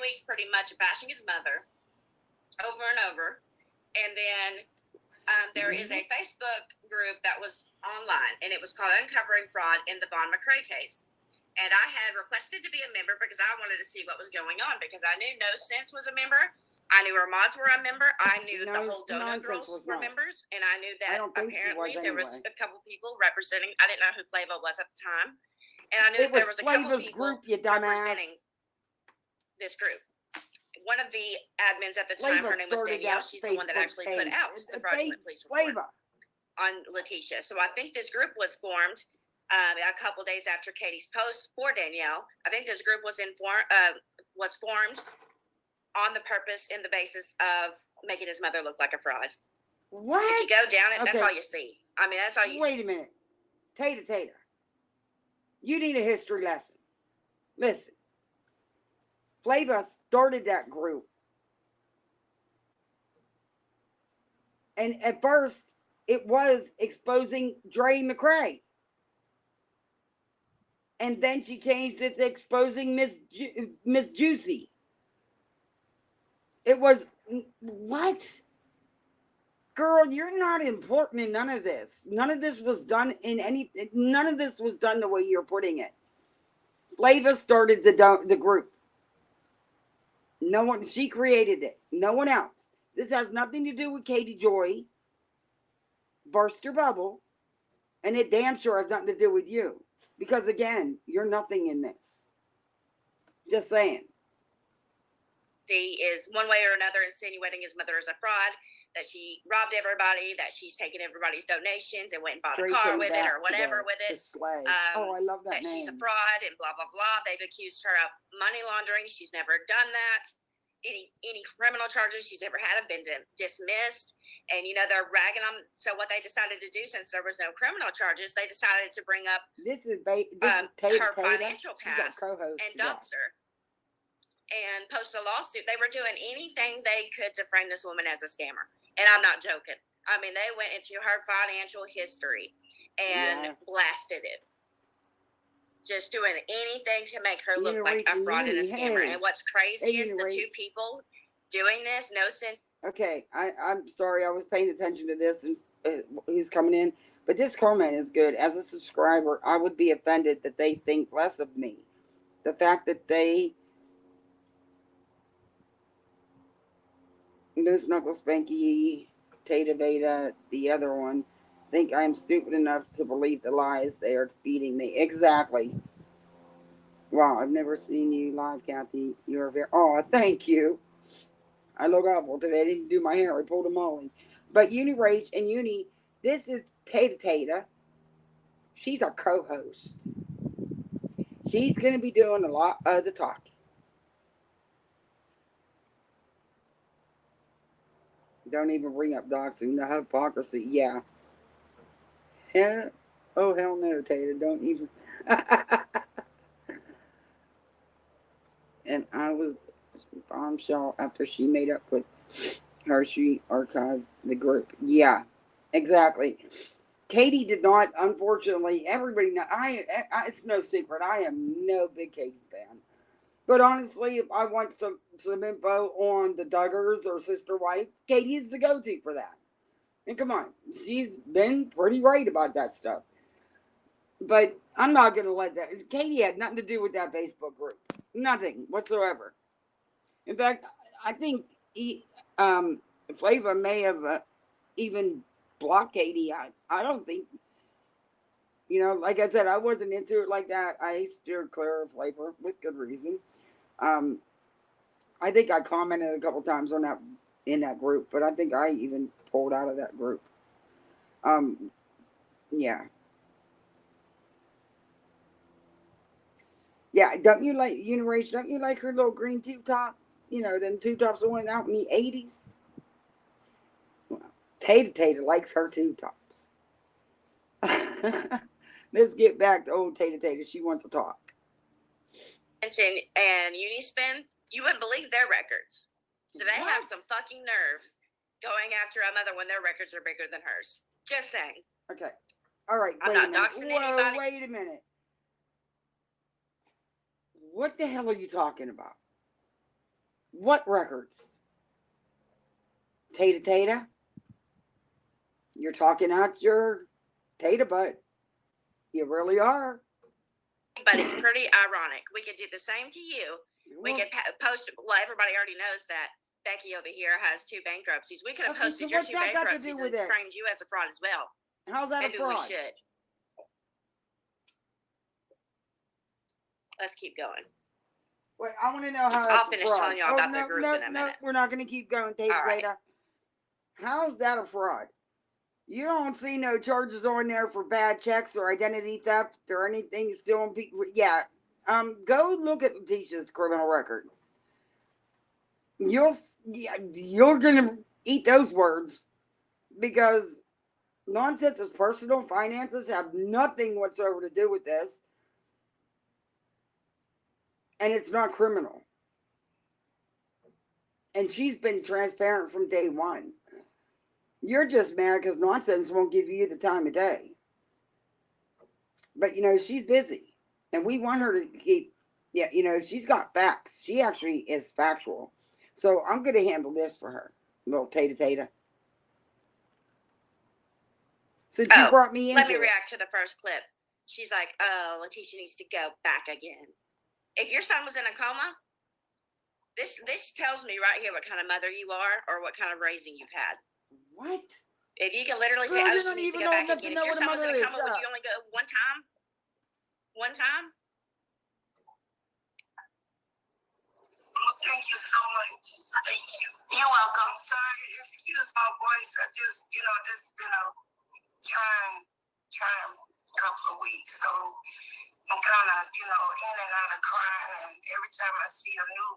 weeks pretty much bashing his mother over and over. And then there is a Facebook group that was online, and it was called Uncovering Fraud in the Vaughn McCrae Case. And I had requested to be a member because I wanted to see what was going on, because I knew No Sense was a member. I knew her mods were a member. I knew the whole Donut Girls were members. And I knew that apparently there was a couple people representing. I didn't know who Flavo was at the time. And I knew there was a couple people representing this group. One of the admins at the time, her name was Danielle. She's the one that actually put out the fraudulent police report on Letitia. So I think this group was formed a couple days after Katie's post for Danielle. I think this group was formed on the purpose and the basis of making his mother look like a fraud. What? If you go down it, that's all you see. I mean, that's all you see. Wait a minute. Taduh. You need a history lesson. Listen. Flava started that group And at first, it was exposing Dre McRae. And then she changed it to exposing Miss Juicy. It was, what? Girl, you're not important in none of this. None of this was done none of this was done the way you're putting it. Flava started the group. No one, she created it. No one else. This has nothing to do with Katie Joy. Burst your bubble. And it damn sure has nothing to do with you. Because again, you're nothing in this. Just saying. Is one way or another insinuating his mother is a fraud, that she robbed everybody, that she's taken everybody's donations and went and bought a car with it or whatever with it. Oh, I love that name. She's a fraud and blah, blah, blah. They've accused her of money laundering. She's never done that. Any criminal charges she's ever had have been dismissed. And, you know, they're ragging on. So what they decided to do, since there was no criminal charges, they decided to bring up her financial past and dox her. And post a lawsuit. They were doing anything they could to frame this woman as a scammer. And I'm not joking. I mean, they went into her financial history and blasted it. Just doing anything to make her look like a fraud and a scammer. And what's crazy is the two people doing this, no sense. Okay, I'm sorry. I was paying attention to this and who's coming in. But this comment is good. As a subscriber, I would be offended that they think less of me. The fact that they... Nose Knuckle Spanky, Tata Veda, the other one, think I'm stupid enough to believe the lies they are feeding me. Exactly. Wow, I've never seen you live, Kathy. You're very... Oh, thank you. I look awful today. I didn't do my hair. I pulled a molly. But Uni Rage and Uni, this is Tata. She's our co-host. She's going to be doing a lot of the talking. Don't even bring up doxing, the hypocrisy. Yeah. Oh, hell no, Tata. Don't even. And I was bombshell after she made up with her. She archived the group. Yeah, exactly. Katie did not, unfortunately. Everybody know. It's no secret. I am no big Katie fan. But honestly, if I want some info on the Duggars or Sister Wife, Katie is the go-to for that. And come on, she's been pretty right about that stuff. But I'm not going to let that. Katie had nothing to do with that Facebook group. Nothing whatsoever. In fact, I think Flava may have even blocked Katie. I don't think, like I said, I wasn't into it like that. I steered clear of Flava with good reason. I think I commented a couple times on that in that group, but I think I even pulled out of that group. Yeah. Yeah, don't you like Unirage? Don't you like her little green tube top? Them tube tops that went out in the 80s. Well, Tata likes her tube tops. Let's get back to old Tata. She wants to talk. And Unispin, you wouldn't believe their records. So they have some fucking nerve going after a mother when their records are bigger than hers. Just saying. Okay. All right. I'm not doxing anybody. Wait a minute. What the hell are you talking about? What records? Tata? You're talking out your Tata butt. You really are. But it's pretty ironic. We could do the same to you. We could post. Well, everybody already knows that Becky over here has 2 bankruptcies. We could have posted your 2 bankruptcies and framed you as a fraud as well. How's that a fraud? We should. Let's keep going. Wait, I want to know how. I'll finish telling y'all about the group in a minute. No, we're not going to keep going, Tata. Right. How's that a fraud? You don't see no charges on there for bad checks or identity theft or anything stealing people. Yeah. Go look at Letitia's criminal record. You're gonna eat those words because nonsense is personal. Finances have nothing whatsoever to do with this, and it's not criminal. And she's been transparent from day one. You're just mad because nonsense won't give you the time of day. But she's busy, and we want her to keep. Yeah, she's got facts. She actually is factual. So I'm going to handle this for her, little Tata. Since you brought me into let me react to the first clip. She's like, "Oh, Letitia needs to go back again." If your son was in a coma, this tells me right here what kind of mother you are or what kind of raising you've had. What? If you can literally say, Girl, "Oh, you she don't needs to even go know back enough to again," know if your what a son was in mother a is. coma, would you only go one time? One time? Thank you so much. Thank you. You're welcome. Sorry, excuse my voice. I just, this been a trying couple of weeks. So I'm kind of, in and out of crying. And every time I see a new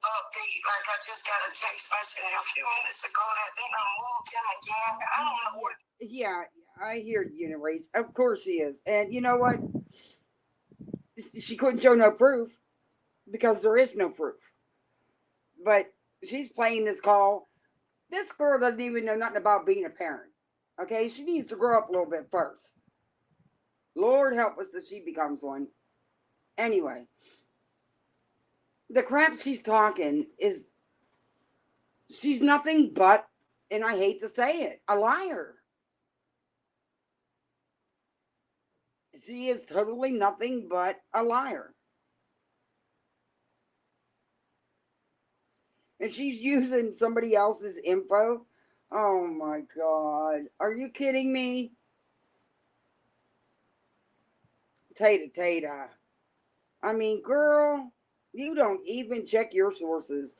update, like I just got a text message a few minutes ago that they done moved him again. I don't know what. Yeah, I hear you, Rach. Of course she is. And you know what? She couldn't show no proof because there is no proof. But she's playing this call. This girl doesn't even know nothing about being a parent. Okay, she needs to grow up a little bit first. Lord help us that she becomes one. Anyway, the crap she's talking is she's nothing but, and I hate to say it, a liar. She is totally nothing but a liar. And she's using somebody else's info. Oh my God. Are you kidding me? Tata. I mean, girl, you don't even check your sources.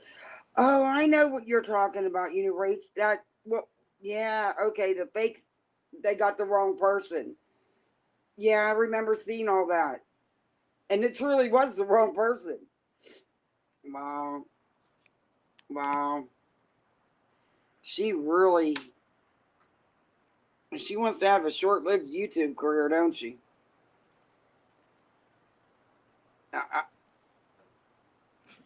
Oh, I know what you're talking about. Rach, that, well, yeah, okay, the fakes, they got the wrong person. Yeah, I remember seeing all that. And it truly was the wrong person. Wow. Wow. She really, she wants to have a short lived YouTube career, don't she?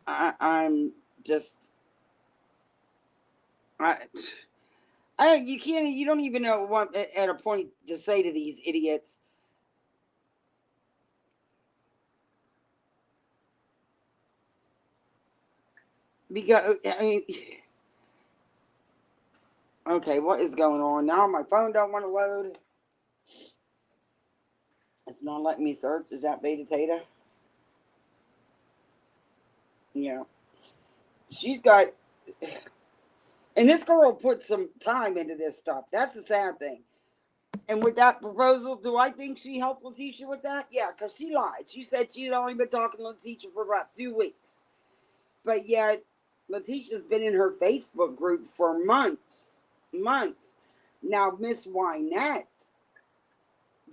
I'm just, I, you can't, you don't even know what at a point to say to these idiots. Because, I mean, okay, what is going on now? My phone don't want to load. It's not letting me search. Is that Beta Theta? Yeah. She's got, and this girl put some time into this stuff. That's the sad thing. And with that proposal, do I think she helped Letitia with that? Yeah, because she lied. She said she'd only been talking to Letitia for about 2 weeks. But yet, Letitia's been in her Facebook group for months. Months. Now, Miss Wynette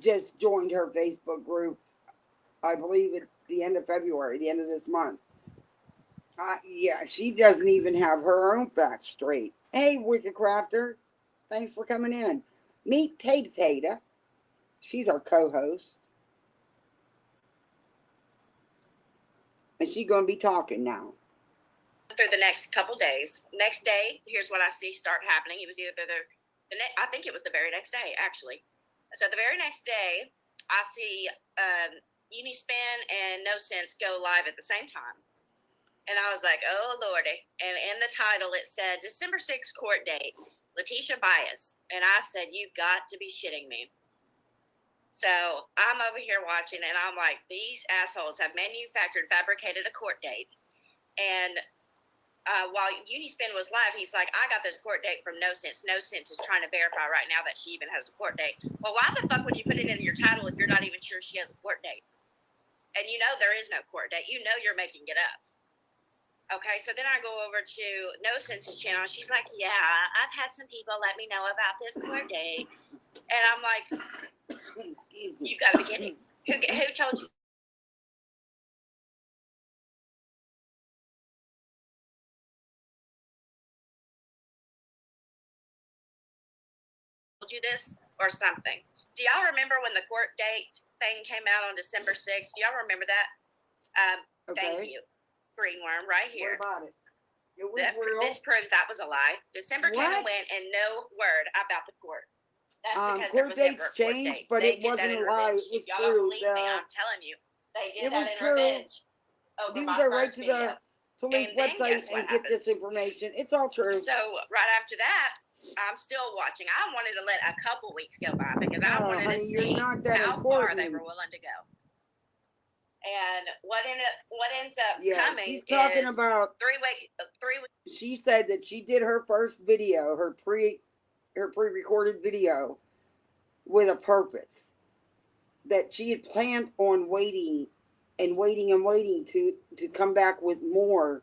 just joined her Facebook group, I believe, at the end of February, the end of this month. Yeah, she doesn't even have her own facts straight. Hey, Wicked Crafter, thanks for coming in. Meet Tata. She's our co-host. And she's going to be talking now. Through the next couple days. Next day, here's what I see start happening. It was either I think it was the very next day, actually. So the very next day, I see Unispin and No Sense go live at the same time. And I was like, oh, Lordy. And in the title, it said December 6th court date, Letitia Bias. And I said, you got to be shitting me. So I'm over here watching, and I'm like, these assholes have fabricated a court date. And while Unispin was live, he's like, I got this court date from No Sense. No Sense is trying to verify right now that she even has a court date. Well, why the fuck would you put it in your title if you're not even sure she has a court date? And there is no court date. You're making it up. Okay, so then I go over to No Sense's channel. She's like, yeah, I've had some people let me know about this court date. And I'm like, you've got to be kidding. Who told you? You this or something. Do y'all remember when the court date thing came out on December 6th? Do y'all remember that? Okay. Thank you. Greenworm right here. What about it? It was real. This proves that was a lie. December came What? and went, and no word about the court. That's because there Court was never dates a court changed, date. but They it did that wasn't in a lie. revenge. It was If y'all don't true. believe me, I'm telling you, they did It that was in true. revenge over You my can go right first to video. the police And then website guess what and get this happens? information. It's all true. So right after that, I'm still watching. I wanted to let a couple weeks go by because I Oh, wanted to honey, you're see not that how far they important. were willing to go. And what ends up Yeah, coming she's talking is about 3 weeks. she said that she did her first video, her pre-recorded video with a purpose. That she had planned on waiting and waiting and waiting to come back with more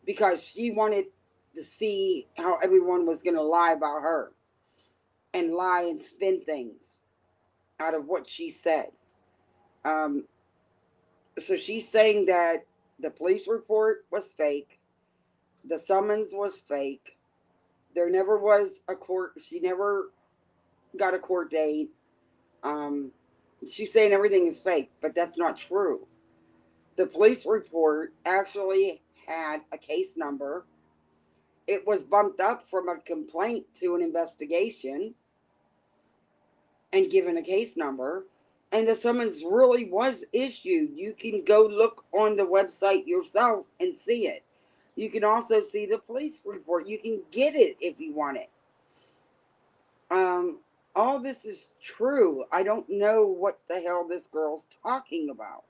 because she wanted to see how everyone was going to lie about her and lie and spin things out of what she said. So she's saying that the police report was fake, the summons was fake, there never was a court, she never got a court date. She's saying everything is fake, but that's not true. The police report actually had a case number. It was bumped up from a complaint to an investigation and given a case number. And the summons really was issued. You can go look on the website yourself and see it. You can also see the police report. You can get it if you want it. All this is true. I don't know what the hell this girl's talking about.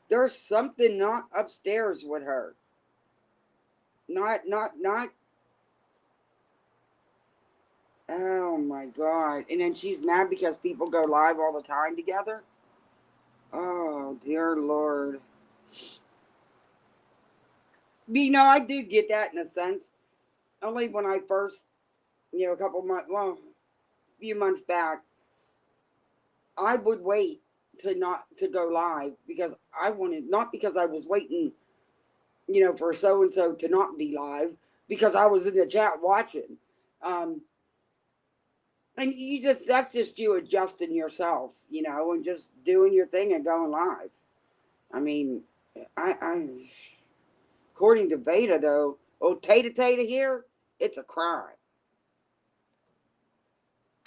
There's something not upstairs with her. Not. Oh my God. And then she's mad because people go live all the time together. Oh, dear Lord. You know, I do get that in a sense. Only when I first, a couple months, well, a few months back, I would wait to go live because I wanted, not because I was waiting, for so and so to not be live, because I was in the chat watching. And that's just you adjusting yourself, and just doing your thing and going live. I mean, I according to Veda though, Tata here, it's a crime.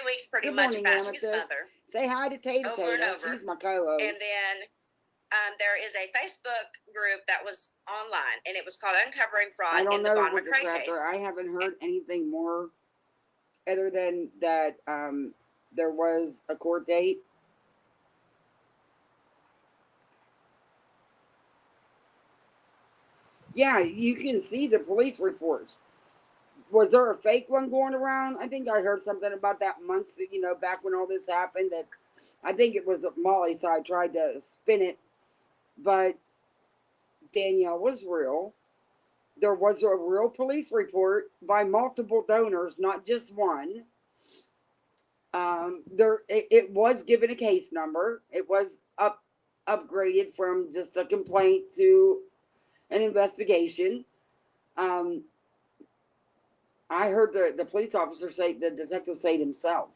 Weeks pretty Good much morning, bashing his Amethyst. mother. Say hi to Tata. Over and over. She's my co-host. And then there is a Facebook group that was online, and it was called Uncovering Fraud in the Bond McCrae case. I haven't heard anything more other than that there was a court date. Yeah, you can see the police reports. Was there a fake one going around? I think I heard something about that months, back when all this happened. That I think it was Molly's side tried to spin it, but Danielle was real. There was a real police report by multiple donors, not just one. It was given a case number. It was upgraded from just a complaint to an investigation. I heard the police officer say, the detective say it himself.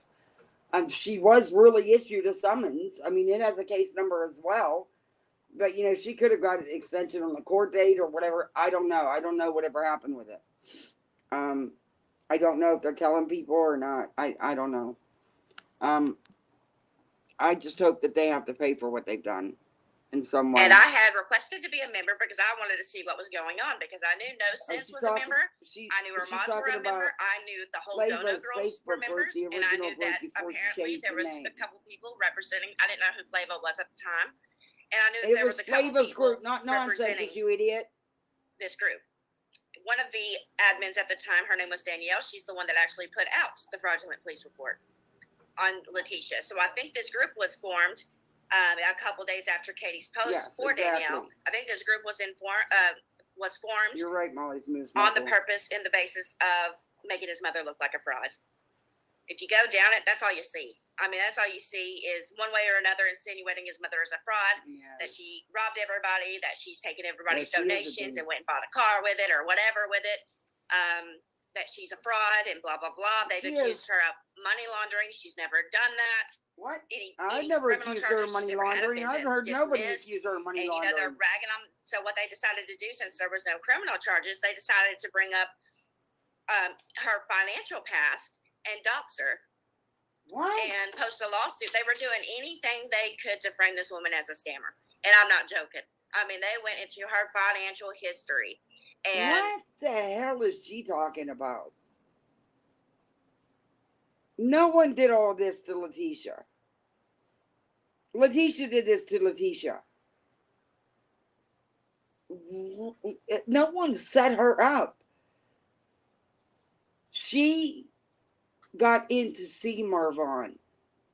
She was really issued a summons. I mean, it has a case number as well. But, she could have got an extension on the court date or whatever. I don't know. I don't know whatever happened with it. I don't know if they're telling people or not. I don't know. I just hope that they have to pay for what they've done in some way. And I had requested to be a member because I wanted to see what was going on because I knew No Sense was a member. I knew her mods were a member. I knew the whole Dono girls were members. And I knew that apparently there was a couple people representing. I didn't know who Flavo was at the time. And I knew there was a couple Flavo's people group, not nonsense, you idiot. This group. One of the admins at the time, her name was Danielle. She's the one that actually put out the fraudulent police report on Letitia. So I think this group was formed a couple days after Katie's post for Danielle. I think this group was formed. You're right, Molly's moose. On the purpose and the basis of making his mother look like a fraud. If you go down it, that's all you see. I mean, that's all you see is one way or another insinuating his mother is a fraud, that she robbed everybody, that she's taken everybody's donations and went and bought a car with it or whatever with it, that she's a fraud and blah, blah, blah. They've accused her of money laundering. She's never done that. What? Any I've any never criminal accused her of charges money she's ever had have laundering. been I've heard nobody dismissed. accuse her of money And you know laundering. they're ragging on. So what they decided to do, since there was no criminal charges, they decided to bring up her financial past and dox her What? and post a lawsuit. They were doing anything they could to frame this woman as a scammer, and I'm not joking. I mean, they went into her financial history. And What the hell is she talking about? No one did all this to Letitia. Letitia did this to Letitia. No one set her up. She got in to see Marvon,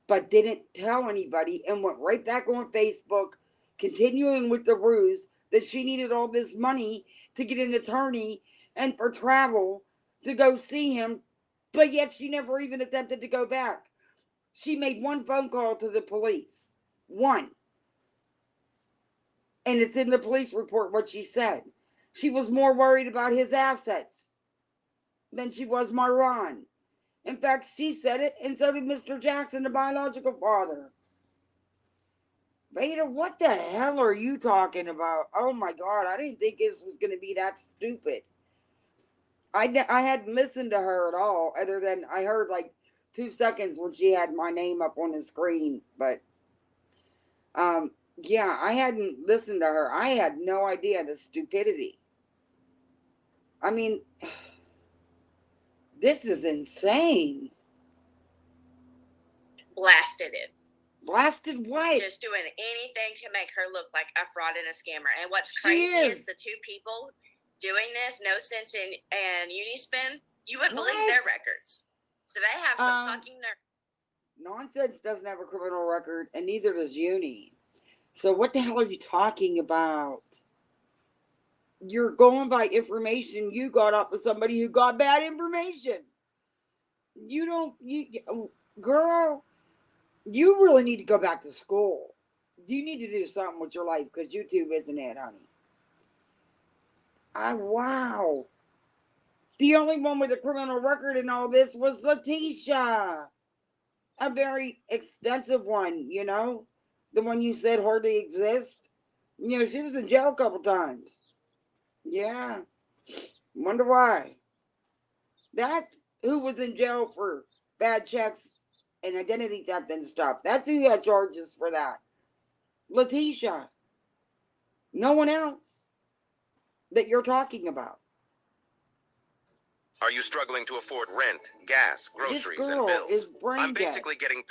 but didn't tell anybody and went right back on Facebook, continuing with the ruse that she needed all this money to get an attorney and for travel to go see him, but yet she never even attempted to go back. She made one phone call to the police. One. And it's in the police report what she said. She was more worried about his assets than she was Marwan. In fact, she said it, and so did Mr. Jackson, the biological father. Veda, what the hell are you talking about? Oh my God, I didn't think this was going to be that stupid. I hadn't listened to her at all, other than I heard like 2 seconds when she had my name up on the screen. But, yeah, I hadn't listened to her. I had no idea the stupidity. I mean, this is insane. blasted it. Blasted what? Just doing anything to make her look like a fraud and a scammer. And what's She crazy is. is the two people doing this, No Sense and Unispin, you wouldn't believe What? their records. So they have some fucking nerve. Nonsense doesn't have a criminal record, and neither does Uni. So what the hell are you talking about? You're going by information you got off of somebody who got bad information. Girl, you really need to go back to school. You need to do something with your life, because YouTube isn't it, honey. Wow. The only one with a criminal record in all this was Letitia. A very extensive one, you know? The one you said hardly exists. You know, she was in jail a couple times. Yeah. Wonder why. That's who was in jail for bad checks and identity theft and stuff. That's who had charges for that. Letitia. No one else that you're talking about. Are you struggling to afford rent, gas, groceries, and bills? Is brain I'm basically getting...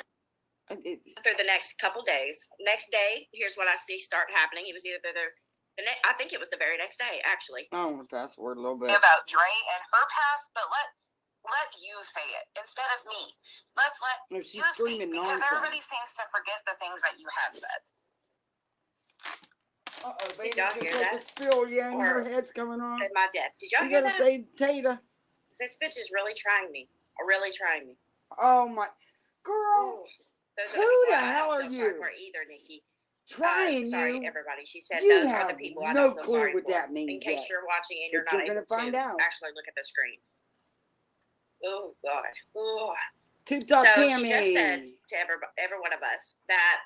Through the next couple days. Next day, here's what I see start happening. It was either I think it was the very next day, actually. I want to fast forward a little bit. About Dre and her past, but let you say it instead of me. Let's let No, she's you speak, screaming because nonsense. everybody seems to forget the things that you have said. Uh-oh, baby, Did y'all hear just like that? a spill, yeah, and Or- her head's coming on. At my death. Did y'all You hear gotta that? say Tata. This bitch is really trying me. Really trying me. Oh my girl, Ooh. Those who people the I hell don't are feel sorry you? for either, Nikki. Trying sorry, you. everybody. She said You those are have the people I no don't feel clue sorry what for. that means In case yet. you're watching and you're But not you're able gonna find to out. actually look at the screen. Oh God. Oh. Tube Top So Tammy. she just said to every one of us that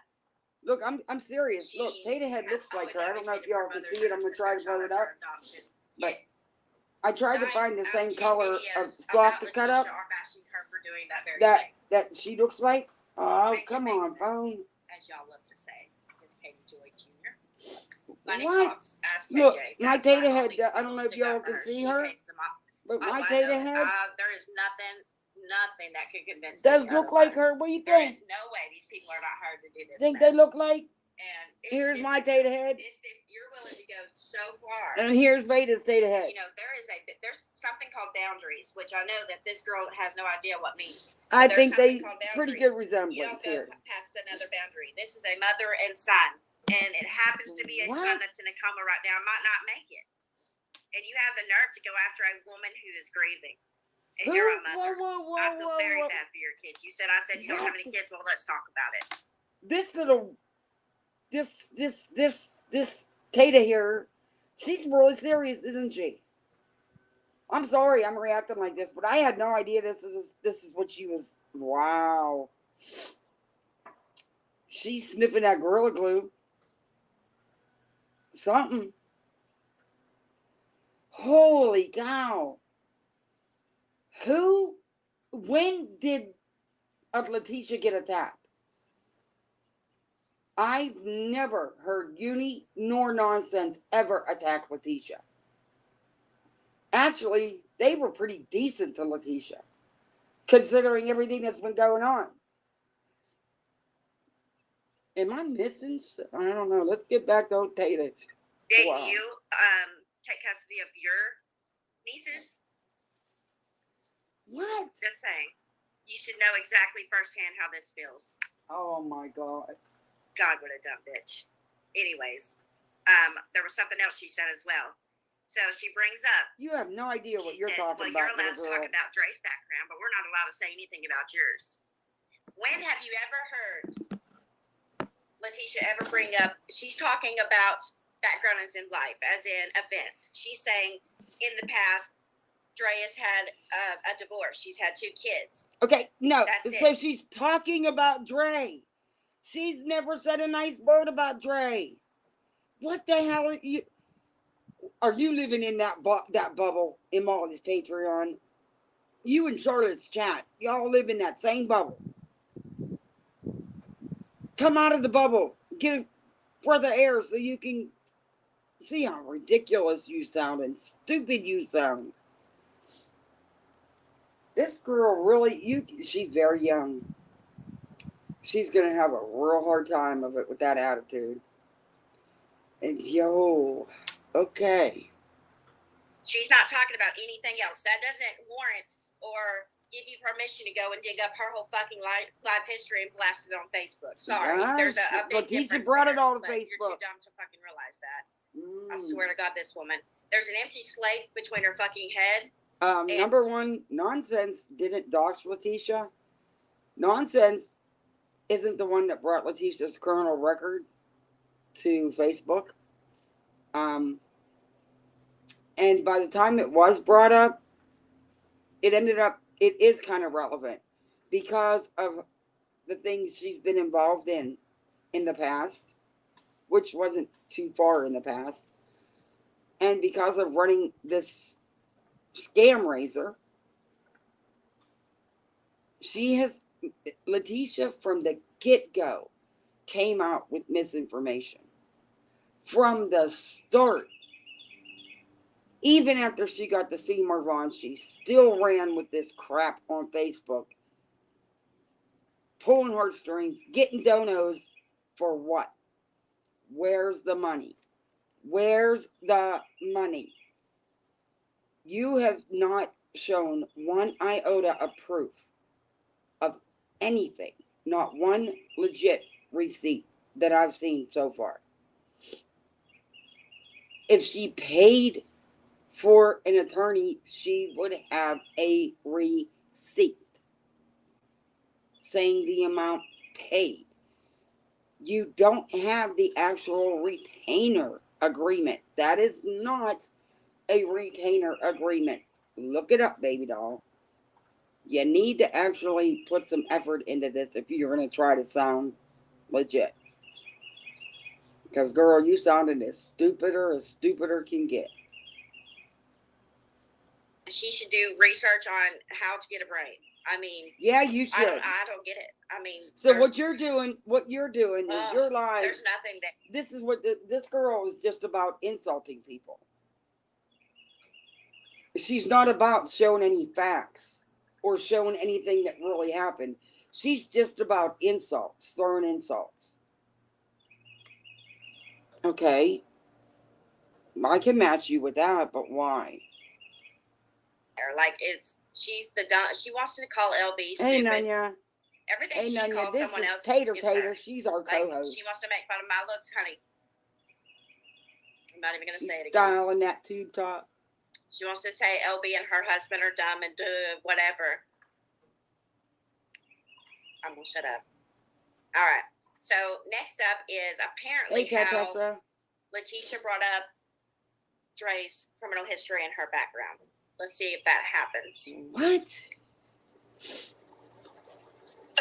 Look, I'm serious. Look, Tata Head looks like her. I don't know if y'all can see it. I'm gonna try to blow it up. But I tried to find the same color of soft to cut up that she looks like. Oh, come on, phone. As y'all love to say, Miss Katie Joy Jr. Money What? Talks, Ask Look, KJ. my That's why Tata all Head, these I don't know if people y'all stick can up for see She her, hates them all. but Oh, my I Tata know. Head There is nothing that could convince does me look like otherwise. her. What do you There think? is no way these people are not hired to do this. Think they mess. look like? And Here's my Tata Head, you're willing to go so far. and here's Veda's Tata Head. You know, there's something called boundaries, which I know that this girl has no idea what means. I There's think they something called pretty boundaries. good You resemblance don't go here. past another boundary. This is a mother and son, and it happens to be a What? son that's in a coma right now. Might not make it, and you have the nerve to go after a woman who is grieving, and Who? you're a mother. Whoa, I feel very whoa. bad for your kids. You said you don't have any What? kids. Well, let's talk about it. This little, this Tata here, she's really serious, isn't she? I'm sorry I'm reacting like this, but I had no idea this is what she was. Wow. She's sniffing that Gorilla Glue. Something. Holy cow. When did Letitia get attacked? I've never heard Uni nor Nonsense ever attack Letitia. Actually, they were pretty decent to Letitia, considering everything that's been going on. Am I missing? I don't know. Let's get back to Taduh. Did Wow. you take custody of your nieces? What? Just saying. You should know exactly firsthand how this feels. Oh my God. God, what a dumb bitch. Anyways, there was something else she said as well. So she brings up. You have no idea what She you're said, talking well, about. you're allowed to talk about Dre's background, but we're not allowed to say anything about yours. When have you ever heard Letitia ever bring up, she's talking about backgrounds in life, as in events. She's saying in the past, Dre has had a divorce. She's had 2 kids. Okay, no. That's So it. she's talking about Dre. She's never said a nice word about Dre. What the hell are you living in that bubble in Molly's Patreon? You and Charlotte's chat, y'all live in that same bubble. Come out of the bubble. Get a breath of air so you can see how ridiculous you sound and stupid you sound. This girl really, she's very young. She's going to have a real hard time of it with that attitude. And okay. She's not talking about anything else. That doesn't warrant or give you permission to go and dig up her whole fucking life history and blast it on Facebook. Sorry. There's a big Letitia difference brought there, it all to but Facebook. You're too dumb to fucking realize that. I swear to God, this woman. There's an empty slate between her fucking head. Number one, Nonsense didn't dox Letitia. Nonsense isn't the one that brought Letitia's criminal record to Facebook. And by the time it was brought up, it is kind of relevant because of the things she's been involved in the past, which wasn't too far in the past. And because of running this scam raiser, Letitia from the get-go came out with misinformation. From the start, even after she got the Seymour Vaughn, she still ran with this crap on Facebook. Pulling heartstrings, getting donos for what? Where's the money? Where's the money? You have not shown one iota of proof of anything. Not one legit receipt that I've seen so far. If she paid for an attorney, she would have a receipt saying the amount paid. You don't have the actual retainer agreement. That is not a retainer agreement. Look it up, baby doll. You need to actually put some effort into this if you're going to try to sound legit. Because, girl, you sounded as stupider can get. She should do research on how to get a brain. I mean, yeah, you should. I don't get it. I mean, so what you're doing is your lies. There's nothing that. This is what this girl is just about insulting people. She's not about showing any facts or showing anything that really happened. She's just about insults, throwing insults. Okay. I can match you with that, but why? Like she's the dumb. She wants to call LB stupid. Hey, Nanya. Everything she calls this someone is else. Tater. Her. She's our co-host. She wants to make fun of my looks, honey. I'm not even gonna say it again. Styling that tube top. She wants to say LB and her husband are dumb and whatever. I'm gonna shut up. All right. So next up is apparently how Letitia brought up Dre's criminal history and her background. Let's see if that happens. What? It's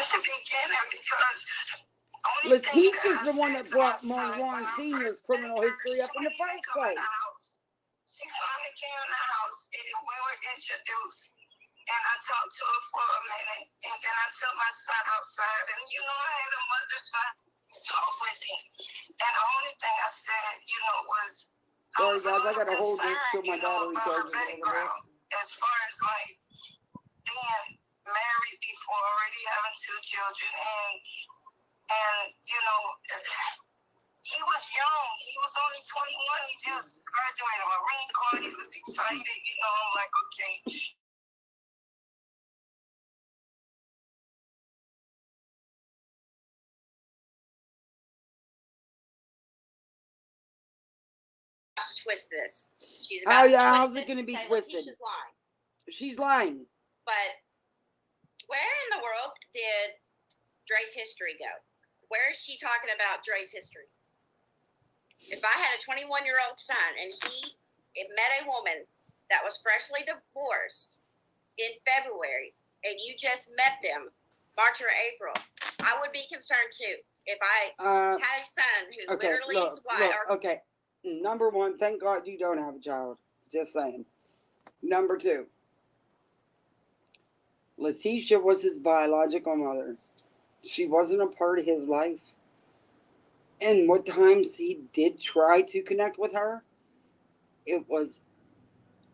the beginning because Letitia's the one that brought Marwan Sr.'s criminal history up in the first place. She finally came in the house and we were introduced. And I talked to her for a minute. And then I took my son outside. And you know, I had a mother-son talk with him. And the only thing I said, was Sorry guys, I gotta hold this till my battery charges over there. As far as like being married before already having 2 children and he was young. He was only 21. He just graduated Marine Corps. He was excited, I'm like, okay. To twist this. She's about to how's twist it going to be say, twisted? Letitia's lying. She's lying. But where in the world did Dre's history go? Where is she talking about Dre's history? If I had a 21-year-old son and he met a woman that was freshly divorced in February and you just met them March or April, I would be concerned too. If I had a son who literally is white. Okay. Number one, thank God you don't have a child. Just saying. Number 2, Letitia was his biological mother. She wasn't a part of his life. And what times he did try to connect with her, it was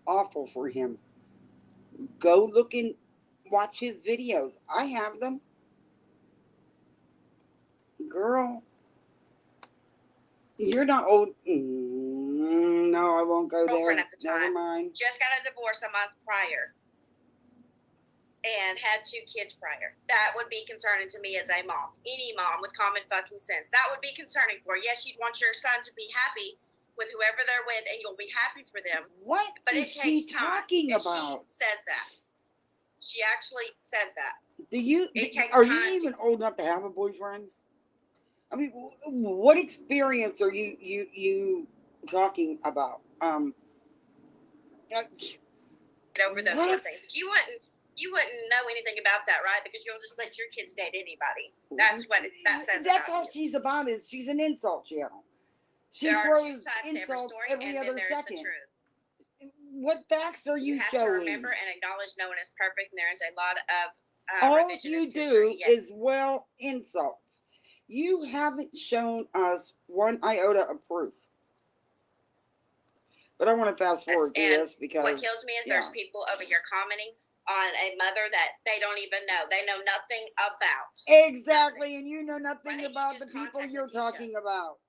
awful for him. Go look and watch his videos. I have them. Girl, you're not old. No, I won't go there. At the time, Never mind. just got a divorce a month prior and had 2 kids prior. That would be concerning to me as a mom. Any mom with common fucking sense. That would be concerning for her. Yes, you'd want your son to be happy with whoever they're with and you'll be happy for them. What but is it takes she talking time. about? She says that. She actually says that. Takes are time you even old enough to have a boyfriend? I mean, what experience are you talking about? Get over those sort of things. But you wouldn't know anything about that, right? Because you'll just let your kids date anybody. That's what that says. That's about all you. she's about. Is she's an insult channel. She there throws are 2 sides insults to every story, every and other then there's second. the truth. What facts are you have showing? to remember and acknowledge no one is perfect, and there is a lot of all revisionist you do history. Yes. is insults. You haven't shown us one iota of proof. But I want to fast forward through this because what kills me is there's people over here commenting on a mother that they don't even know. They know nothing about. Exactly, nothing. And you know nothing about the people you're talking about.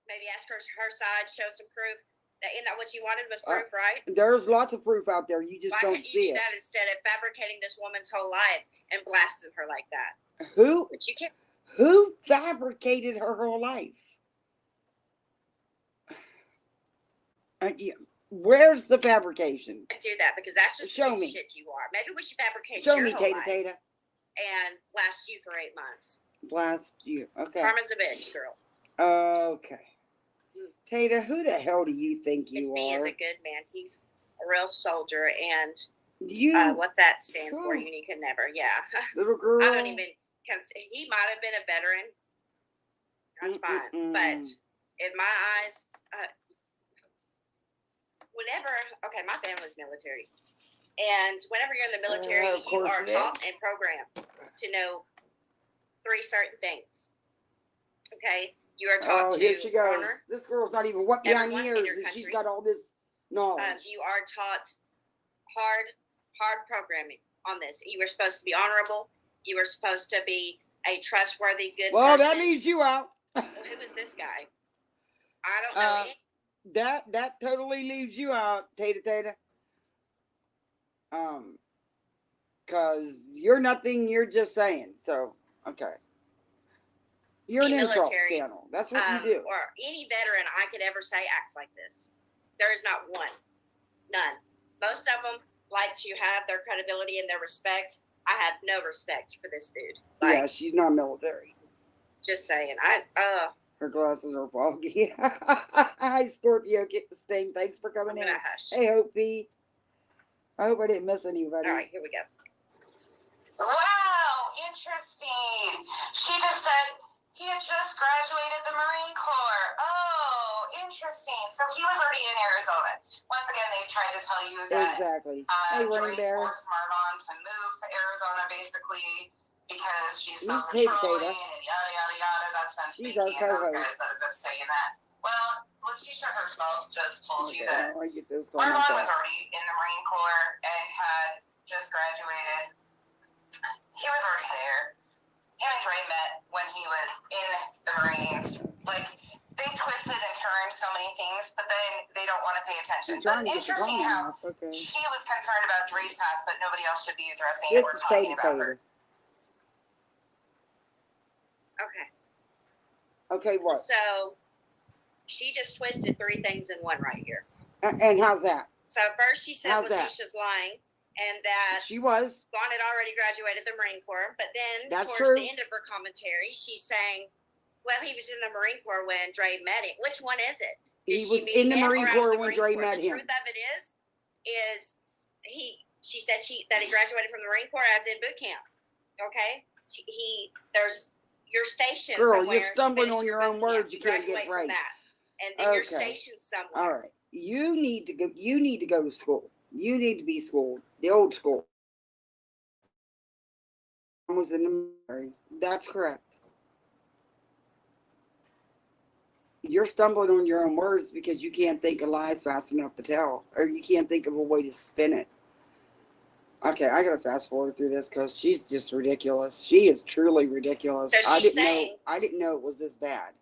Maybe ask her side, show some proof. Isn't that what you wanted was proof, right? There's lots of proof out there. You just Why don't can't see you do it. that instead of fabricating this woman's whole life and blasting her like that? Who? But you can't. Who fabricated her whole life? Where's the fabrication? Do that because that's just Show the me. shit you are. Maybe we should fabricate Show your me, whole Tata life Tata. and blast you for 8 months. Blast you. Okay. Karma's a bitch, girl. Okay. Tata, who the hell do you think you His are? B is a good man. He's a real soldier, and what that stands for, unique and never. Yeah. Little girl. I don't even consider. He might have been a veteran. That's fine. But in my eyes, my family's military. And whenever you're in the military, you are taught and programmed to know 3 certain things. Okay? You are taught to here she goes. honor. This girl's not even what behind ears, and country. she's got all this knowledge. You are taught hard programming on this. You are supposed to be honorable. You are supposed to be a trustworthy, good person. Well, that leaves you out. Well, who is this guy? I don't know. That totally leaves you out, Tata Tata. Because you're nothing. You're just saying. So, okay. You're an insult channel. That's what you do. Or any veteran I could ever say acts like this. There is not one. None. Most of them like to have their credibility and their respect. I have no respect for this dude. Yeah, she's not military. Just saying. Her glasses are foggy. Hi, Scorpio. Get the sting. Thanks for coming in. Hush. Hey, Hopi. I hope I didn't miss anybody. All right, here we go. Wow, interesting. She just said he had just graduated the Marine Corps. Oh, interesting. So he was already in Arizona. Once again, they've tried to tell you that Exactly. Hey, Rain Drake Bear. forced Mardon to move to Arizona, basically, because she's so Meet Taduh controlling Taduh. and yada, yada, yada. That's been She's Spanky our and those co-host. guys that have been saying that. Well, Letitia herself just told you Okay, that I get those comments Mardon was out. already in the Marine Corps and had just graduated. He was already there. Him and Dre met when he was in the Marines. Like, they twisted and turned so many things, but then they don't want to pay attention. I'm trying But to get the interesting comment how off. Okay. she was concerned about Dre's past, but nobody else should be addressing This or is talking Taduh about Taduh. her. Okay. Okay, what? So she just twisted 3 things in one right here. And how's that? So first she said How's that? Letitia's lying and that She was. Vaughn had already graduated the Marine Corps, but then That's towards true. the end of her commentary, she's saying, well, he was in the Marine Corps when Dre met him. Which one is it? He Did she was meet in the him Marine or out of Corps the when Marine Dre Corps? met The him. truth of it is she said that he graduated from the Marine Corps as in boot camp. Okay? You're stationed Girl, somewhere. you're stumbling to finish on your own boot camp. words. You can't get it graduate from right. that. And then you're Okay. stationed somewhere. All right. You need to go. You need to go to school. You need to be schooled. The old school. I was in the military. That's correct. You're stumbling on your own words because you can't think of lies fast enough to tell, or you can't think of a way to spin it. Okay, I gotta fast forward through this because she's just ridiculous. She is truly ridiculous. So I she's didn't saying- know. I didn't know it was this bad.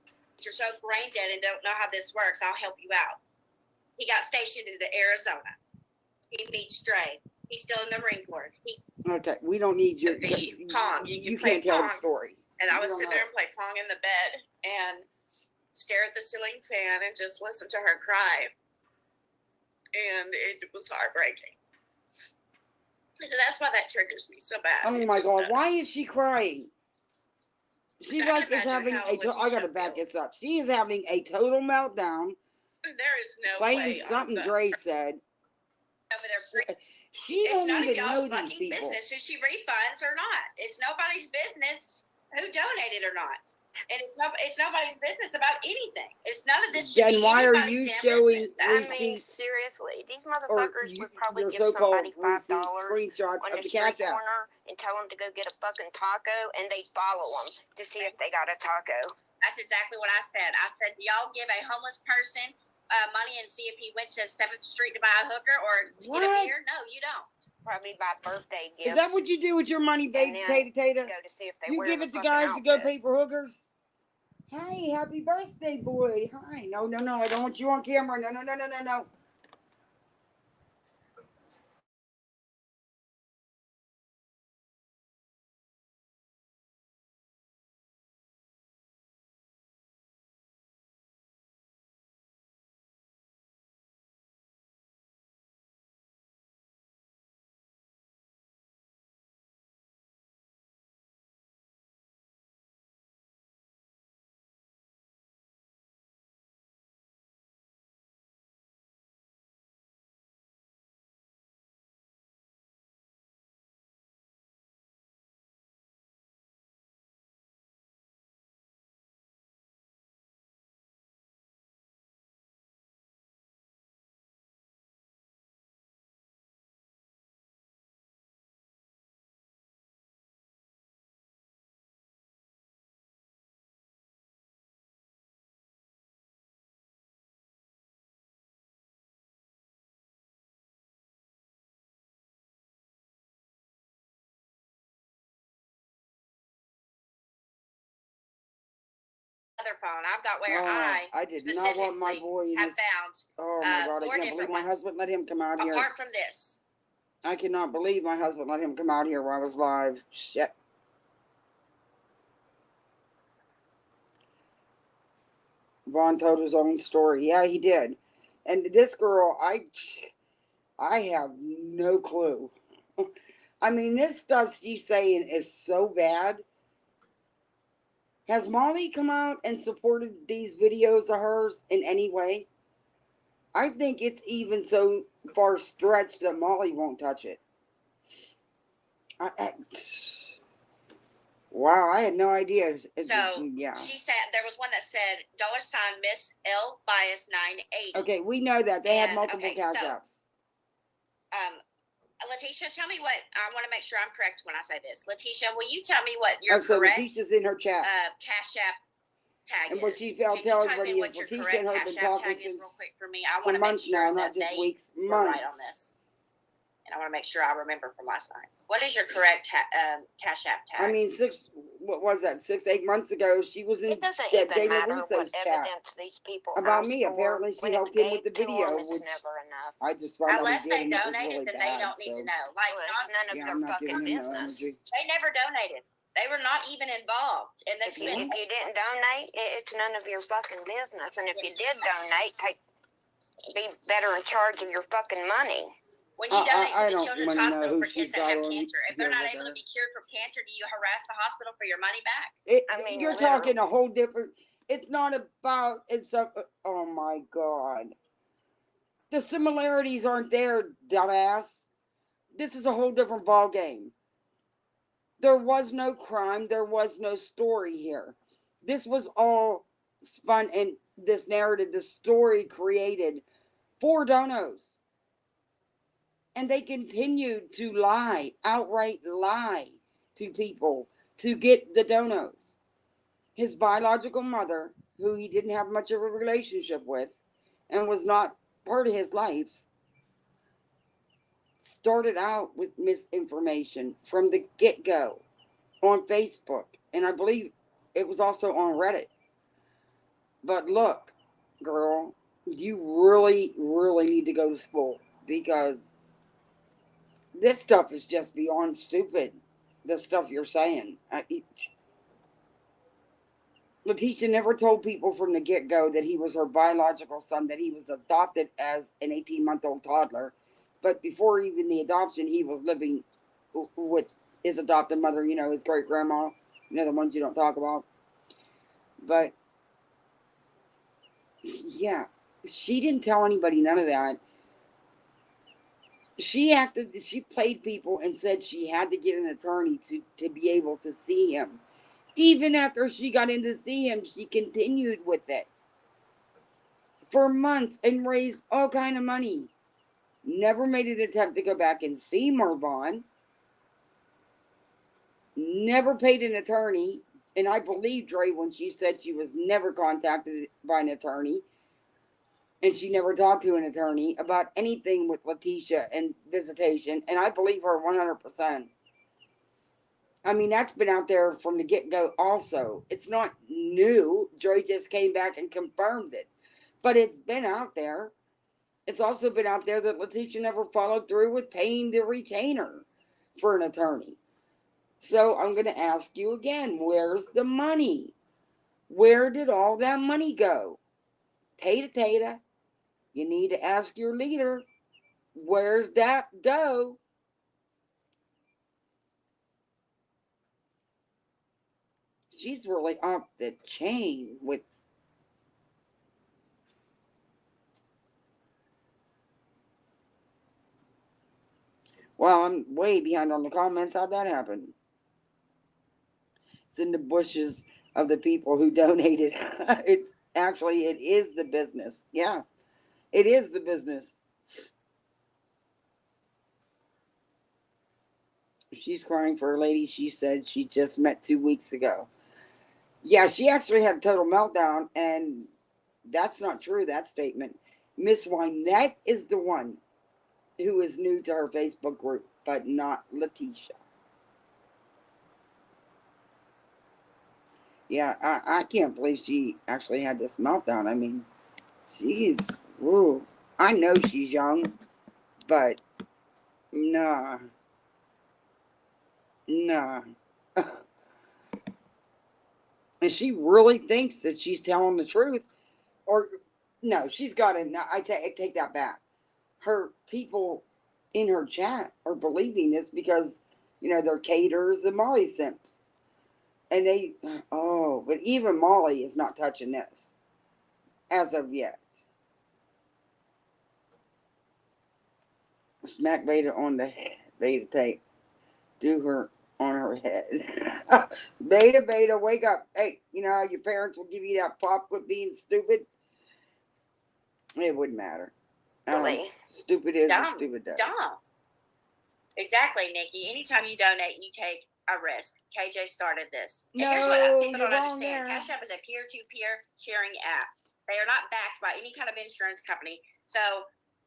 You're so brain dead and don't know how this works. I'll help you out. He got stationed into Arizona. He meets Dre. He's still in the Marine Corps. Okay, we don't need your. Pong. You play can't tell the Pong. story. And I You would don't sit know. there and play Pong in the bed and stare at the ceiling fan and just listen to her cry. And it was heartbreaking. So that's why that triggers me so bad. Oh It my just God! does. Why is she crying? She I can like is imagine having how a. I gotta Letitia back this feels. up. She is having a total meltdown. There is no Playing way. something Dre said. Over there. She It's don't none of even know y'all's these fucking people. business who she refunds or not. It's nobody's business who donated or not. And it's nobody's business about anything. It's none of this should Then be why are anybody's you damn showing business. I That's mean, receipts seriously, these or motherfuckers would probably your give so-called somebody $5 receipts, screenshots on of the the street Cash App? corner and tell them to go get a fucking taco, and they follow them to see if they got a taco. That's exactly what I said. I said, do y'all give a homeless person money and see if he went to 7th Street to buy a hooker or to get a What? beer? No, you don't. Probably buy birthday gifts. Is that what you do with your money, baby, And Taduh then Taduh? go to see if they You wear give the it to fucking guys to go outfit. pay for hookers? Hey, happy birthday, boy. Hi. No, I don't want you on camera. No. Other phone. I've got where Oh, I did not want my specifically boy in have his. found Oh my God! I 4 can't believe different my ones. husband let him come out here. Apart from this. I cannot believe my husband let him come out here while I was live. Shit. Vaughn told his own story. Yeah, he did. And this girl, I have no clue. I mean, this stuff she's saying is so bad. Has Molly come out and supported these videos of hers in any way? I think it's even so far stretched that Molly won't touch it. Wow, I had no idea. So Yeah. she said there was one that said $ Miss L Bias 980. Okay, we know that they had And, multiple okay, cash so- apps. Letitia, tell me what I want to make sure I'm correct when I say this. Letitia, will you tell me what your So correct Letitia's in her chat. Cash App tag And is? what she felt Can you tell type everybody in is what your Letitia correct and her Cash been App talking tag is real since quick for me? I for want to make months sure now, not that just they weeks, were right on months. this. And I want to make sure I remember from last night. What is your correct Cash App tag? I mean, what was that? 6-8 months ago, she was in It doesn't Jay even matter Laruso's what chat evidence these people about ask me. for. Apparently, she When helped it's him with the gave to video, them, which it's never enough. I just found out Unless he they did, and it was donated, really then bad. they don't need So to know. Like, Well, it's none of yeah, your I'm not fucking giving him no business. energy. they never donated. They were not even involved in this. If you didn't donate, it's none of your fucking business. And if you did donate, be better in charge of your fucking money. When you donate I to the don't Children's wanna know Hospital who for kids she's that got have on cancer, if here they're not with able her. to be cured from cancer, do you harass the hospital for your money back? I mean, You're talking a whole different. It's not about. It's a. Oh my god. The similarities aren't there, dumbass. This is a whole different ball game. There was no crime. There was no story here. This was all fun and this narrative, this story created for donos. And they continued to lie, outright lie to people to get the donos. His biological mother, who he didn't have much of a relationship with and was not part of his life, started out with misinformation from the get-go on Facebook. And I believe it was also on Reddit. But look, girl, you really, really need to go to school because this stuff is just beyond stupid. The stuff you're saying. Letitia never told people from the get-go that he was her biological son, that he was adopted as an 18-month-old toddler. But before even the adoption, he was living with his adopted mother, his great-grandma, the ones you don't talk about. But, yeah, she didn't tell anybody none of that. She played people and said she had to get an attorney to be able to see him. Even after she got in to see him, she continued with it for months and raised all kind of money. Never made an attempt to go back and see Marvon. Never paid an attorney. And I believe Dre when she said she was never contacted by an attorney. And she never talked to an attorney about anything with Letitia and visitation. And I believe her 100%. I mean, that's been out there from the get-go also. It's not new. Dre just came back and confirmed it. But it's been out there. It's also been out there that Letitia never followed through with paying the retainer for an attorney. So I'm going to ask you again, where's the money? Where did all that money go? Tata, you need to ask your leader, where's that dough? She's really off the chain with. Well, I'm way behind on the comments. How'd that happen? It's in the bushes of the people who donated. It is the business. Yeah, it is the business. She's crying for a lady she said she just met 2 weeks ago. Yeah, she actually had a total meltdown, and that's not true, that statement. Miss Wynette is the one who is new to her Facebook group, but not Letitia. Yeah, I can't believe she actually had this meltdown. I mean, ooh, I know she's young, but nah. And she really thinks that she's telling the truth. Or, no, she's got to, I take that back. Her people in her chat are believing this because, they're caterers and Molly simps. And but even Molly is not touching this as of yet. Smack Beta on the head. Beta tape. Do her on her head. Beta, wake up. Hey, you know how your parents will give you that pop with being stupid? It wouldn't matter. Stupid is as stupid does. Dumb. Exactly, Nikki. Anytime you donate, you take a risk. KJ started this. And here's what people don't understand. Cash App is a peer-to-peer sharing app. They are not backed by any kind of insurance company. So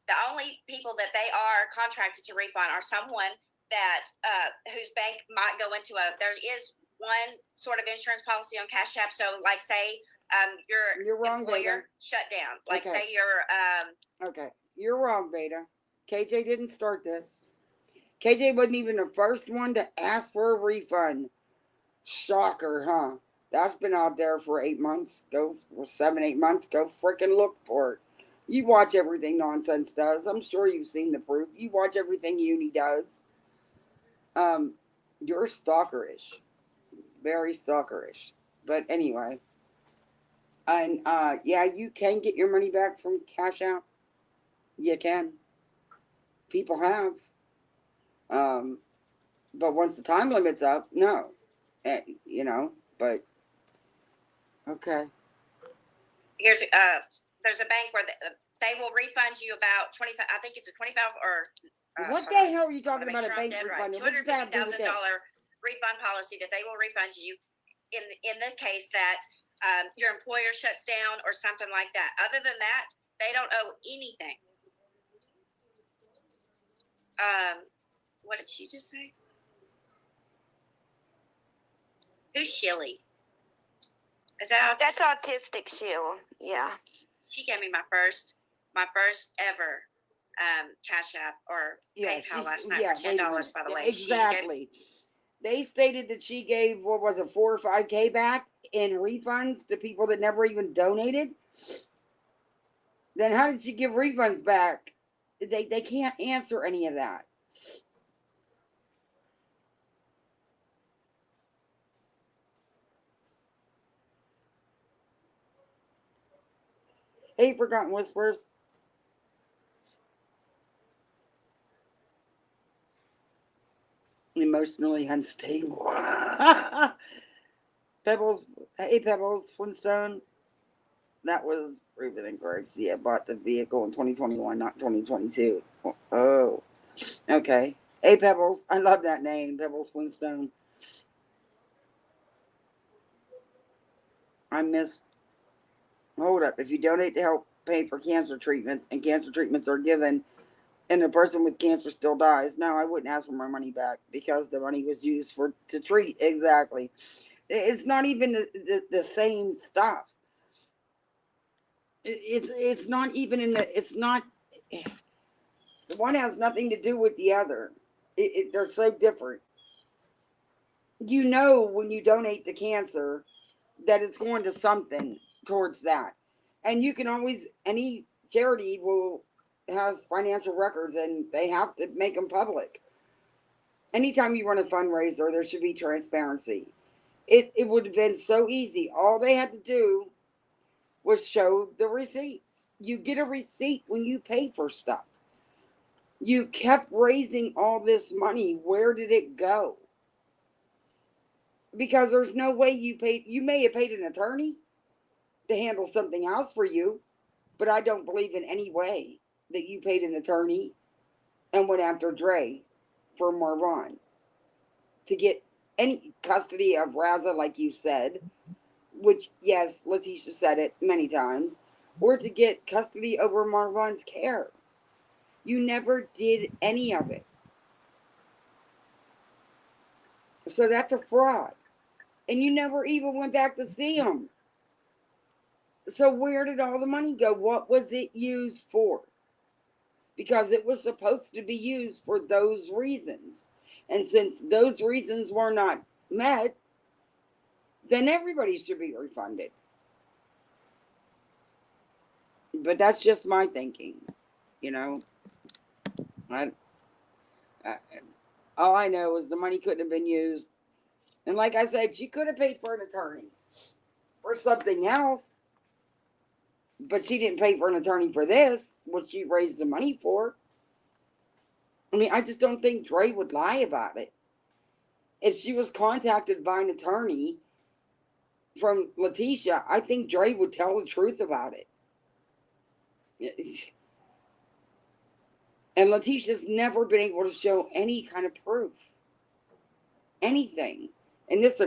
the only people that they are contracted to refund are someone that whose bank might go into there is one sort of insurance policy on Cash App. So like say your wrong, employer Beta. shut down. Like Okay. say your Okay. You're wrong, Beta. KJ didn't start this. KJ wasn't even the first one to ask for a refund. Shocker, huh? That's been out there for 8 months. Go for 7, 8 months. Go freaking look for it. You watch everything Nonsense does. I'm sure you've seen the proof. You watch everything Uni does. You're stalkerish. Very stalkerish. But anyway. And yeah, you can get your money back from Cash App. You can. People have. But once the time limit's up, no. You know, but okay. Here's there's a bank where they will refund you about 25. I think it's a 25 or what the hell are you talking about? A bank refund? Right. $250,000 refund policy that they will refund you in the case that your employer shuts down or something like that. Other than that, they don't owe anything. What did she just say? Who's Shilly? Is that That's Autistic Sheila? Yeah. She gave me my first ever Cash App or PayPal last night for $10. By the way, exactly. They stated that she gave what was it, 4 or 5K back in refunds to people that never even donated. Then how did she give refunds back? They can't answer any of that. Hey, Forgotten Whispers. Emotionally unstable. Pebbles. Hey, Pebbles. Flintstone. That was Ruben and Greg. See, I bought the vehicle in 2021, not 2022. Oh. Okay. Hey, Pebbles. I love that name. Pebbles Flintstone. I miss. Hold up. If you donate to help pay for cancer treatments and cancer treatments are given and the person with cancer still dies, no, I wouldn't ask for my money back because the money was used to treat. Exactly. It's not even the same stuff. It's not even in the. It's not. One has nothing to do with the other. They're so different. You know when you donate to cancer that it's going to something towards that. And you can always, any charity has financial records and they have to make them public. Anytime you run a fundraiser, there should be transparency. It would have been so easy. All they had to do was show the receipts. You get a receipt when you pay for stuff. You kept raising all this money. Where did it go? Because there's no way you paid. You may have paid an attorney to handle something else for you, but I don't believe in any way that you paid an attorney and went after Dre for Marvon to get any custody of Raza, like you said, which, yes, Letitia said it many times, or to get custody over Marvon's care. You never did any of it. So that's a fraud. And you never even went back to see him. So where did all the money go? What was it used for? Because it was supposed to be used for those reasons. And since those reasons were not met, then everybody should be refunded. But that's just my thinking, you know. All I know is the money couldn't have been used. And like I said, she could have paid for an attorney for something else. But she didn't pay for an attorney for this, which she raised the money for. I mean, I just don't think Dre would lie about it. If she was contacted by an attorney from Letitia, I think Dre would tell the truth about it. And Letitia's never been able to show any kind of proof. Anything. And this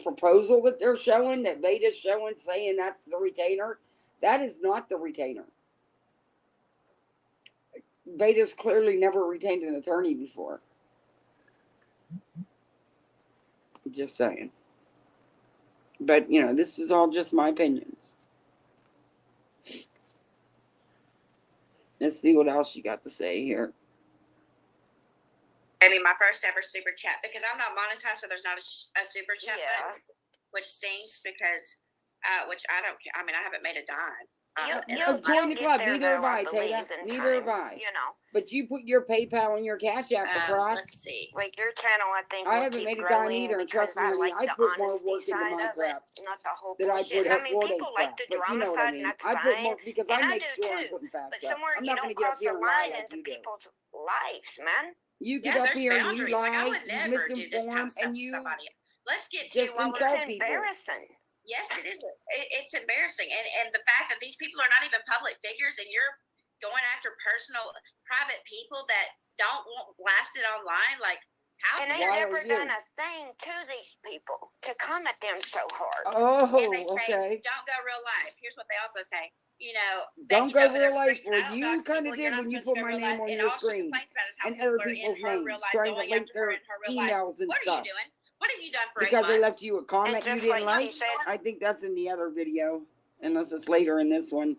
proposal that they're showing, that Veda's showing, saying that's the retainer, that is not the retainer. Veda's clearly never retained an attorney before. Just saying. But, you know, this is all just my opinions. Let's see what else you got to say here. I mean, my first ever super chat, because I'm not monetized, so there's not a super chat button, which stinks because, which I don't care. I mean, I haven't made a dime. Join the club. Neither have I, Taduh. Neither have I. You know. But you put your PayPal and your Cash App across. Let's see. Like your channel, I think I haven't made a dime either, and trust me, honey, I put more work into my crap not the whole than I put bullshit. I mean, Florida people crap. like the But you drama know what I side, mean. and that's I put fine. more because And I I make do sure I'm too. putting But facts up. somewhere I'm you not going don't to get up cross here the and lie line like into you do. people's lives, man. You get up there's here and you boundaries. Like, I lie, would you never do this kind misinform, of stuff and to you somebody. Let's get to just while It's insult people. embarrassing. Yes, it is. It's embarrassing, and the fact that these people are not even public figures, and you're going after personal, private people that don't want blasted online, like how? And they've never done a thing to these people to come at them so hard. Oh, and they say, okay. don't go real life. Here's what they also say. You know, Don't Becky's go over there real life. preaching, Well, I don't you dox kind of people, you're did not when you supposed put to my go real name life. on And your all she screen complains about is how and people other are in people's her real names, life, trying to going link after her their in her real life. emails and What stuff. are you doing? What have you done for Because 8 they months? left you a comment you just didn't like like. she said, I think that's in the other video, unless it's later in this one.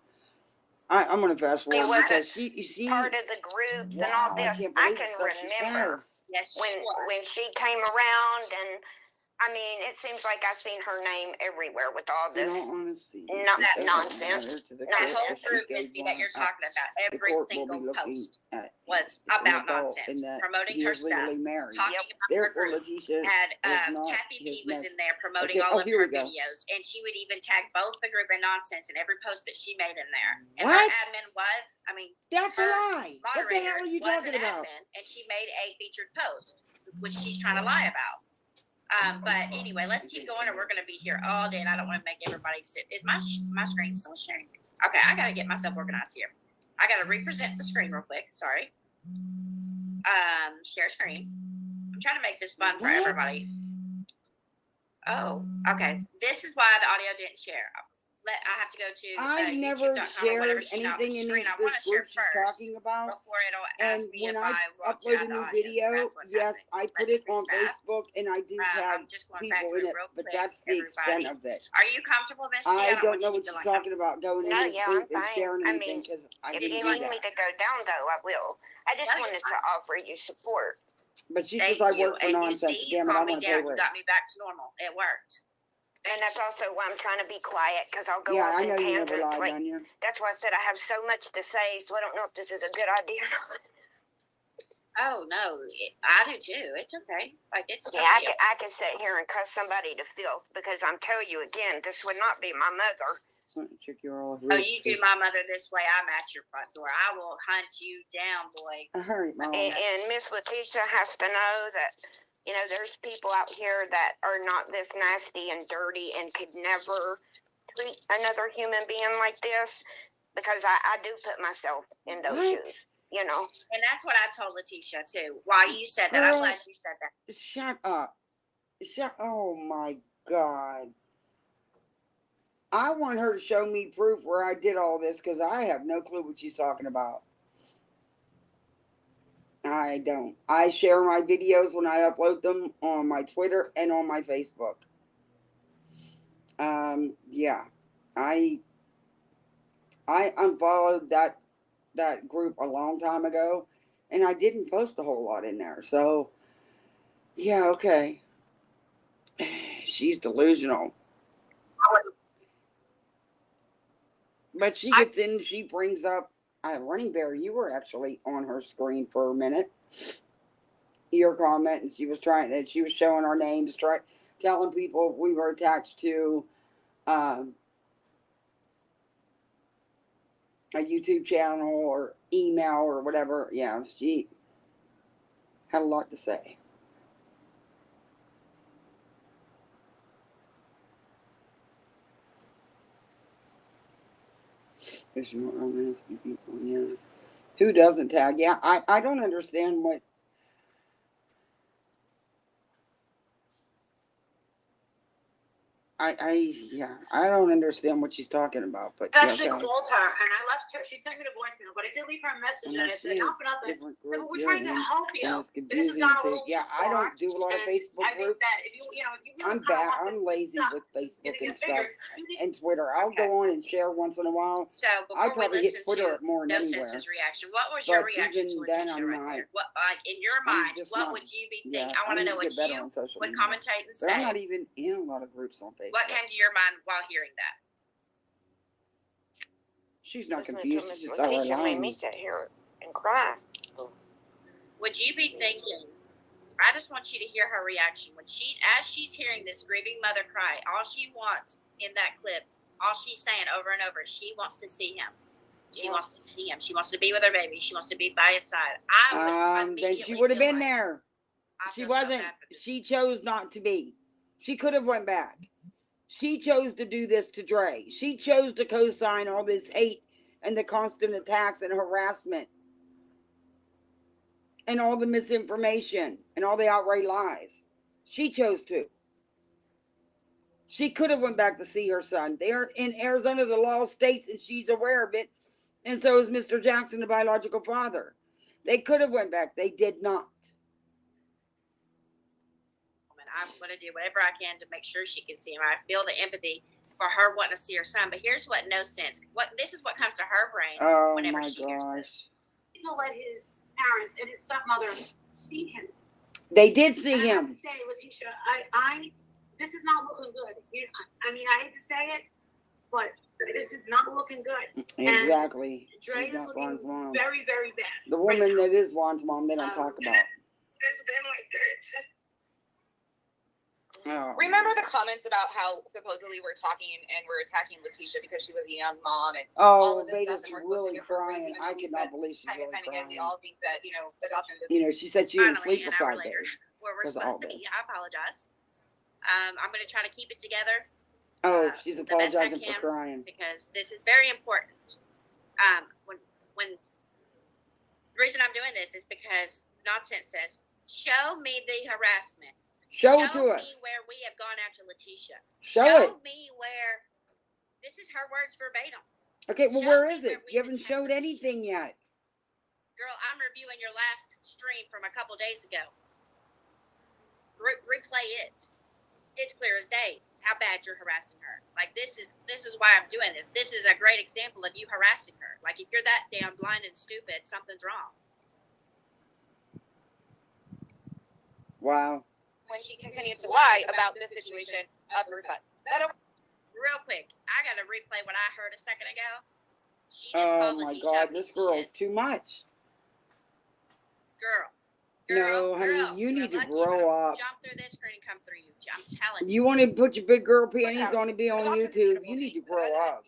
I'm gonna fast forward because she part of the groups and wow, all I this. can't I believe the can stuff she remember says. Yes, when she came around, and I mean, it seems like I've seen her name everywhere with all In this all honesty, nonsense. That whole group, Misty, that you're talking about, every single post was about nonsense, promoting her stuff, talking about her group. Had Kathy P was in there promoting all of her videos, and she would even tag both the group and nonsense in every post that she made in there. And her admin was, I mean, that's a lie. What the hell are you talking about? And she made a featured post, which she's trying to lie about. But anyway, let's keep going, or we're going to be here all day, and I don't want to make everybody sit. Is my screen still sharing? Okay, I got to get myself organized here. I got to represent the screen real quick. Sorry. Share screen. I'm trying to make this fun for everybody. Oh, okay. This is why the audio didn't share. I have to go to I never shared anything in this group she's talking about. Before it'll and ask me when if I upload a new video, yes, I put it on Facebook and I do tag people in it, but that's the extent of it. Are you comfortable, Misty? I don't know what she's talking about going in this group and sharing anything because I if didn't you do need that. me to go down, though, I will. I just wanted to offer you support. But she says I work for nonsense. Damn it, I want to pay You got me back to normal. It worked. And that's also why I'm trying to be quiet, because I'll go yeah, off I know in you never tangents. lied, Anya. That's why I said I have so much to say, so I don't know if this is a good idea or not. Oh, no. I do, too. It's okay. Like, it's yeah, I could sit here and cuss somebody to filth, because I'm telling you again, this would not be my mother. Check your all oh, you do my mother this way, I'm at your front door. I will hunt you down, boy. All right, Mom. And Miss Letitia has to know that, you know, there's people out here that are not this nasty and dirty and could never treat another human being like this, because I do put myself in those shoes, you know. And that's what I told Letitia, too. While you said that, I'm glad you said that. Shut up. Oh, my God. I want her to show me proof where I did all this because I have no clue what she's talking about. I don't. I share my videos when I upload them on my Twitter and on my Facebook. Yeah. I unfollowed that group a long time ago, and I didn't post a whole lot in there. So, yeah, okay. She's delusional. But she gets in, she brings up, Running Bear, you were actually on her screen for a minute. Your comment, and she was showing our names, telling people we were attached to a YouTube channel or email or whatever. Yeah, Had a lot to say. There's more romance people, yeah. Who doesn't tag? Yeah, I don't understand what. I don't understand what she's talking about, but I yeah, actually okay. called her and I left her. She sent me the voicemail, but I did leave her a message and I said, "Open up." And said, "But we're trying to help you. This is not a little Yeah, too far." I don't do a lot of And Facebook I think groups. that if you really I'm kinda bad. want I'm this to lazy stop, with it's Facebook gonna and get stuff bigger. You need and Twitter. I'll Okay. go on and share once in a while. So I before we probably hit listen Twitter to more than No anywhere. Sense's reaction, what was your But reaction even to then, Letitia I'm right not. there? What, in your I'm mind, just what not. would you be Yeah, thinking? I want to need know to what get better you on social would media. commentate and But I'm say. not even in a lot of groups on Facebook. What came to your mind while hearing that? She's not Listening confused. to She's Miss just out Letitia made lying. me sit here and cry. Would you be thinking? I just want you to hear her reaction when as she's hearing this grieving mother cry. All she wants in that clip, all she's saying over and over, she wants to see him. She wants to see him. She wants to be with her baby. She wants to be by his side. Then she would have been there. She wasn't. She chose not to be. She could have went back. She chose to do this to Dre. She chose to co-sign all this hate and the constant attacks and harassment and all the misinformation and all the outright lies. She chose to. She could have went back to see her son. They're in Arizona. The law states, and she's aware of it. And so is Mr. Jackson, the biological father. They could have went back. They did not. I'm going to do whatever I can to make sure she can see him. I feel the empathy for her wanting to see her son. But here's what no sense. This is what comes to her brain whenever she hears this. To let his parents and his stepmother see him. They did see him. I have to say, Letitia, this is not looking good. I mean, I hate to say it, but this is not looking good. Exactly. Dre She's not Juan's mom. Very, very bad. The woman that is Juan's mom, they don't talk about. It's been like that. Oh. Remember the comments about how supposedly we're talking and we're attacking Letitia because she was a young mom and Oh, all of this Beta's stuff, and we're really supposed to give her crying. reason, I cannot believe she's time really and time again, we crying. all think that, adoption is... She said she didn't Finally, sleep for an hour 5 later, days. where we're because of all supposed to be. this. I apologize. I'm going to try to keep it together. Oh, she's the best I apologizing for can, crying. because this is very important. When the reason I'm doing this is because Nonsense says, "Show me the harassment. Show it to me us. where we have gone after Letitia. Show it. me where." This is her words verbatim. Okay, well, Show where me is it? where we You haven't attacked showed Letitia. anything yet. Girl, I'm reviewing your last stream from a couple days ago. Replay it. It's clear as day how bad you're harassing her. Like, this is why I'm doing this. This is a great example of you harassing her. Like, if you're that damn blind and stupid, something's wrong. Wow. When she continued to lie about this situation of her son. Real quick, I got to replay what I heard a second ago. She just called my Letitia God, this girl is too much. Girl. No, honey, you need to grow up. Jump through this screen and come through you. I'm telling you. You want to put your big girl panties on and be on YouTube? You need to grow up.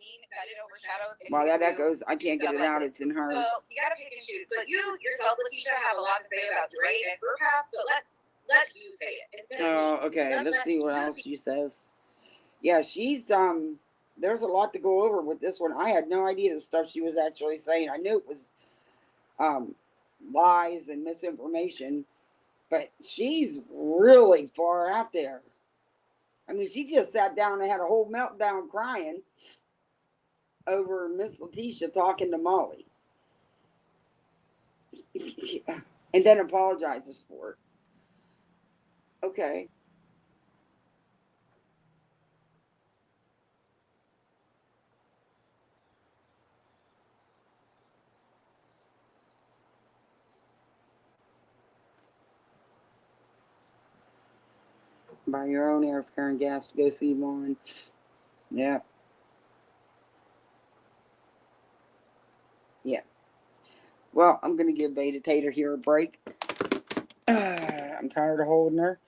Wow, that echoes. I can't get it out. It's in hers. So you gotta pick and choose. But you yourself, Letitia, have a lot to say about Dre and her past, but let you say it. Oh, okay. Let's see what else she says. Yeah, she's there's a lot to go over with this one. I had no idea the stuff she was actually saying. I knew it was lies and misinformation, but she's really far out there. I mean, she just sat down and had a whole meltdown crying over Miss Letitia talking to Molly. And then apologizes for it. Okay. Buy your own airfare and gas to go see Vaughn. Yeah. Yeah. Well, I'm going to give Beta Tater here a break. I'm tired of holding her.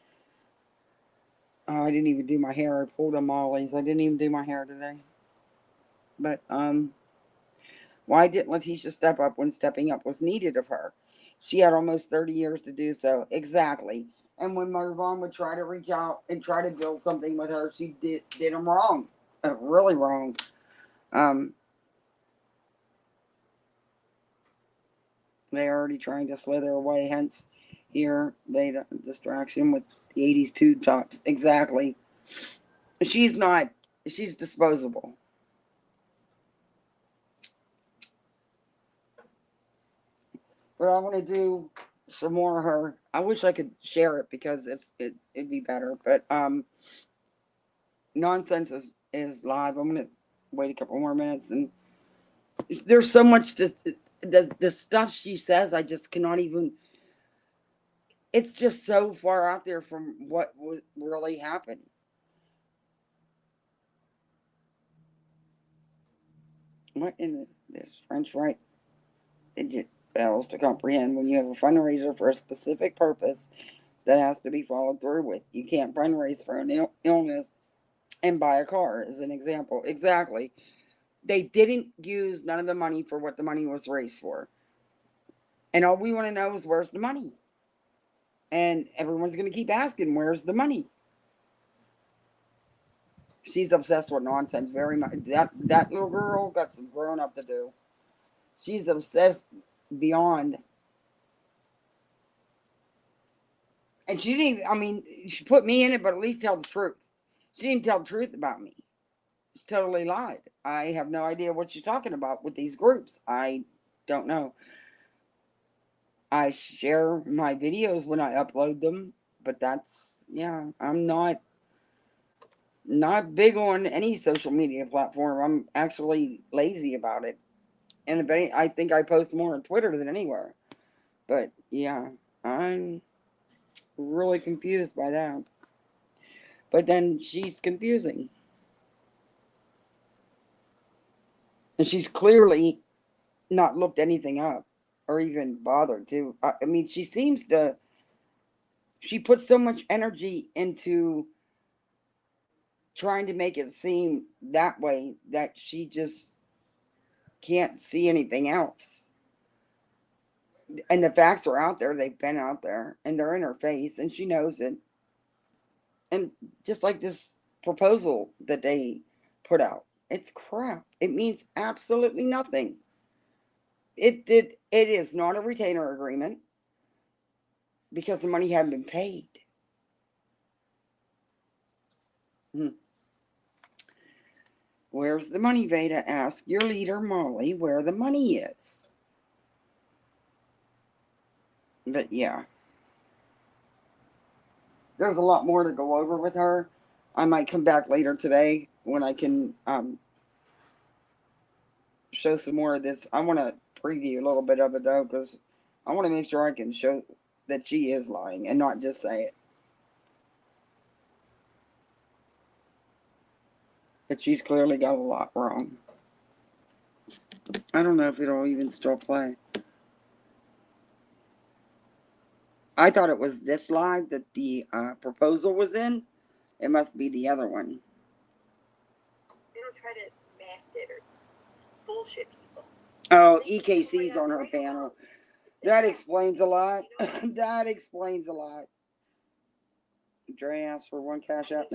Oh, I didn't even do my hair. I pulled a Molly's. I didn't even do my hair today. But, why didn't Letitia step up when stepping up was needed of her? She had almost 30 years to do so. Exactly. And when Marvon would try to reach out and try to build something with her, she did him wrong. Really wrong. They're already trying to slither away, hence here, they distraction with the 80s tube tops. Exactly. She's not, she's disposable. But I want to do some more of her. I wish I could share it because it'd be better. But nonsense is live. I'm gonna wait a couple more minutes, and there's so much just the stuff she says. I just cannot even. It's just so far out there from what would really happen. What in this French right? It fails to comprehend when you have a fundraiser for a specific purpose that has to be followed through with. You can't fundraise for an illness and buy a car, as an example. Exactly. They didn't use none of the money for what the money was raised for. And all we want to know is where's the money? And everyone's going to keep asking, where's the money? She's obsessed with nonsense very much. That little girl got some growing up to do. She's obsessed beyond. And she didn't even, I mean, she put me in it, but at least tell the truth. She didn't tell the truth about me. She totally lied. I have no idea what she's talking about with these groups. I don't know. I share my videos when I upload them, but that's, yeah, I'm not big on any social media platform. I'm actually lazy about it. And if any, I think I post more on Twitter than anywhere. But yeah, I'm really confused by that. But then she's confusing. And she's clearly not looked anything up or even bothered to. I mean, she seems to, she puts so much energy into trying to make it seem that way that she just can't see anything else. And the facts are out there, they've been out there, and they're in her face, and she knows it. And just like this proposal that they put out, it's crap. It means absolutely nothing. It is not a retainer agreement because the money hadn't been paid. Where's the money, Veda? Ask your leader, Molly, where the money is. But yeah. There's a lot more to go over with her. I might come back later today when I can show some more of this. I want to preview a little bit of it, though, because I want to make sure I can show that she is lying and not just say it. But she's clearly got a lot wrong. I don't know if it'll even still play. I thought it was this live that the proposal was in. It must be the other one. They don't try to mask it or bullshit people. Oh, EKC's on her panel. That explains a lot. That explains a lot. Dre asked for one cash app.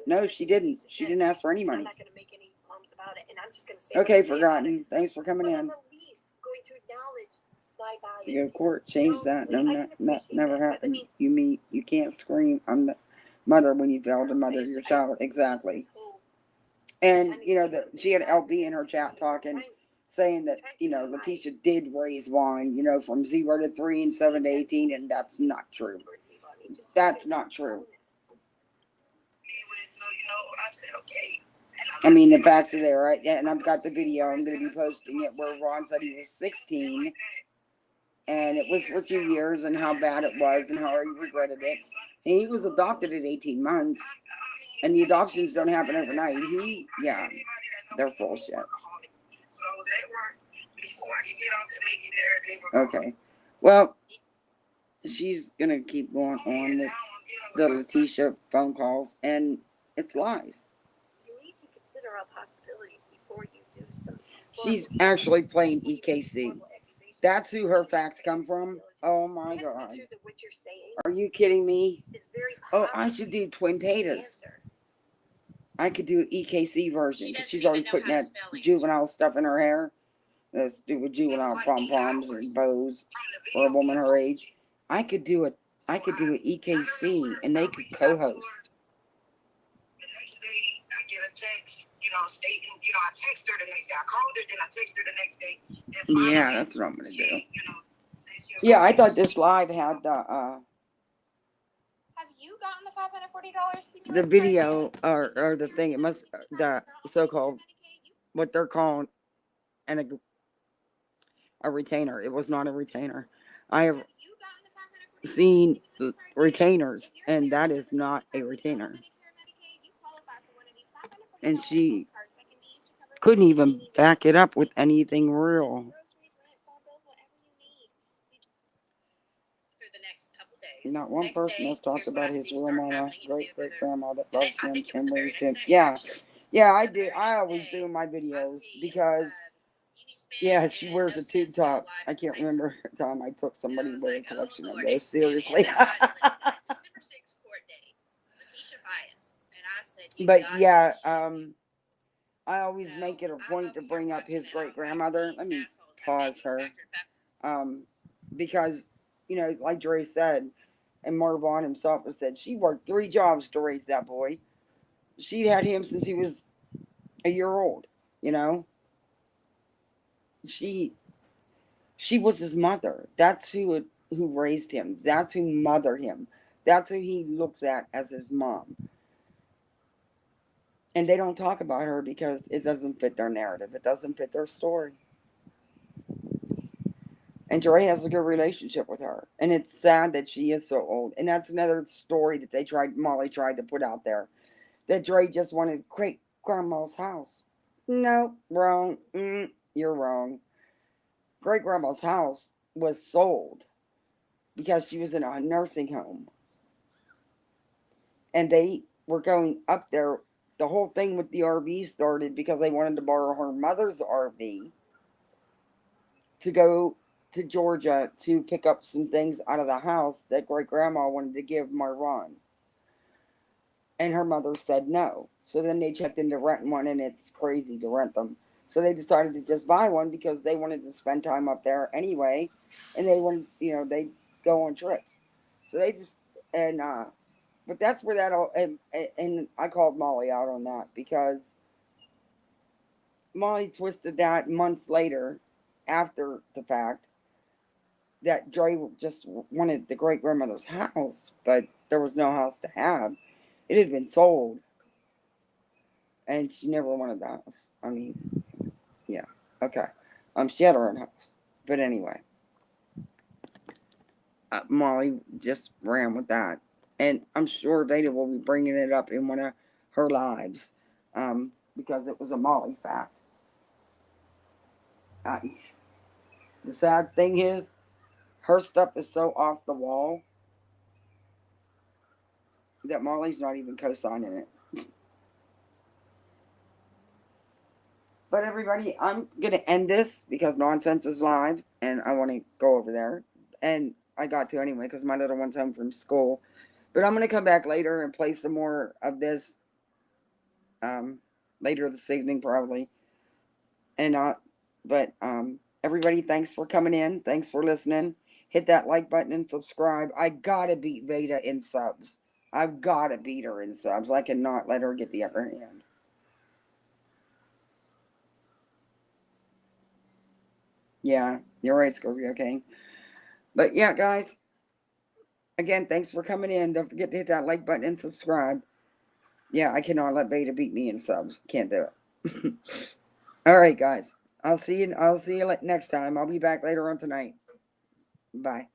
No, she didn't. She didn't ask for any money. I'm not going to make any qualms about it, and I'm just going to say. Okay, forgotten. Thanks for coming in. I'm at least going to acknowledge my bias. To go to court, change that. No, never happened. You can't scream on the mother when you fail to mother your child. Exactly. And you know that she had LB in her chat talking, saying that Letitia did raise wine, from 0 to 3 and 7 to 18, and that's not true. That's not true. I mean, the facts are there, right? Yeah, and I've got the video. I'm going to be posting it where Ron said he was 16, and it was for 2 years, and how bad it was, and how he regretted it. And he was adopted at 18 months, and the adoptions don't happen overnight. They're full of shit. Okay. Well, she's going to keep going on with the Letitia phone calls, and it's lies. You need to consider all possibilities before you do some. She's actually playing EKC. That's who her facts come from. Oh my Couldn't be God. true that what you're saying Are you kidding me? is very Oh, I possibly should do Twin Tatas. answer. I could do EKC version She because doesn't she's even always know putting how to that spell answer. juvenile stuff in her hair. That stupid juvenile pom poms and bows for a woman her age. I could do it. I could do an EKC and they could co-host. The next day, I get a text, stating, I text her the next day. I called her, then I text her the next day. Yeah, that's what I'm gonna do. Says Yeah, I thought this live had the Have you gotten the $540 stimulus the card video yet? or the thing. It must the so-called what they're calling a retainer. It was not a retainer. I have Have you gotten the $540 seen stimulus card yet? retainers, If you're and that is 100% not a covered retainer. on Medicare and Medicaid, you qualify for one of these $540 And she phone cards that can be used to cover couldn't any even needs, back it up with groceries, anything real. rent, phone bills, whatever you need. Through the next couple days. Not one Next person day, has talked here's what about I his see real start mama, happening. It's great either grandma that the loved I him think it was and the very raised next him. day, Yeah, actually. yeah, I So the do. very I next always day, do in my I videos see, because Unispin yeah, she and wears No a tube Sense go top. live I at the can't same remember the time I took And somebody I was with a like, oh collection of Lord. those. And Seriously. this guy said, December 6th court date, Letitia Bias. And I said, you But gotta yeah, be shitting me. I always So make it a I'm point over to here bring up watching his it. great I'm like, grandmother. these Let me assholes have pause her. manufactured Because, like Dre said, and Marvon himself has said, she worked 3 jobs to raise that boy. She had him since he was a year old, you know? She was his mother. That's who raised him. That's who mothered him. That's who he looks at as his mom. And they don't talk about her because it doesn't fit their narrative. It doesn't fit their story. And Dre has a good relationship with her. And it's sad that she is so old. And that's another story that Molly tried to put out there. That Dre just wanted great grandma's house. No, wrong. You're wrong. Great grandma's house was sold because she was in a nursing home. And they were going up there. The whole thing with the RV started because they wanted to borrow her mother's RV to go to Georgia to pick up some things out of the house that great grandma wanted to give Marwan. And her mother said no. So then they checked into renting one, and it's crazy to rent them. So they decided to just buy one because they wanted to spend time up there anyway, and they wanted, they go on trips. So they just but that's where that all and I called Molly out on that because Molly twisted that months later, after the fact, that Dre just wanted the great grandmother's house, but there was no house to have. It had been sold, and she never wanted the house. I mean, yeah, okay. She had her own house, but anyway, Molly just ran with that, and I'm sure Veda will be bringing it up in one of her lives, because it was a Molly fact. The sad thing is, her stuff is so off the wall that Molly's not even co-signing it. But everybody, I'm gonna end this because Nonsense is live, and I want to go over there, and I got to anyway because my little one's home from school. But I'm gonna come back later and play some more of this, later this evening probably, and not. But everybody, thanks for coming in. Thanks for listening. Hit that like button and subscribe. I gotta beat Veda in subs. I've gotta beat her in subs. I cannot let her get the upper hand. Yeah, you're right, Scorpio King. But yeah, guys, again, thanks for coming in. Don't forget to hit that like button and subscribe. Yeah, I cannot let Beta beat me in subs. Can't do it. All right, guys. I'll see you next time. I'll be back later on tonight. Bye.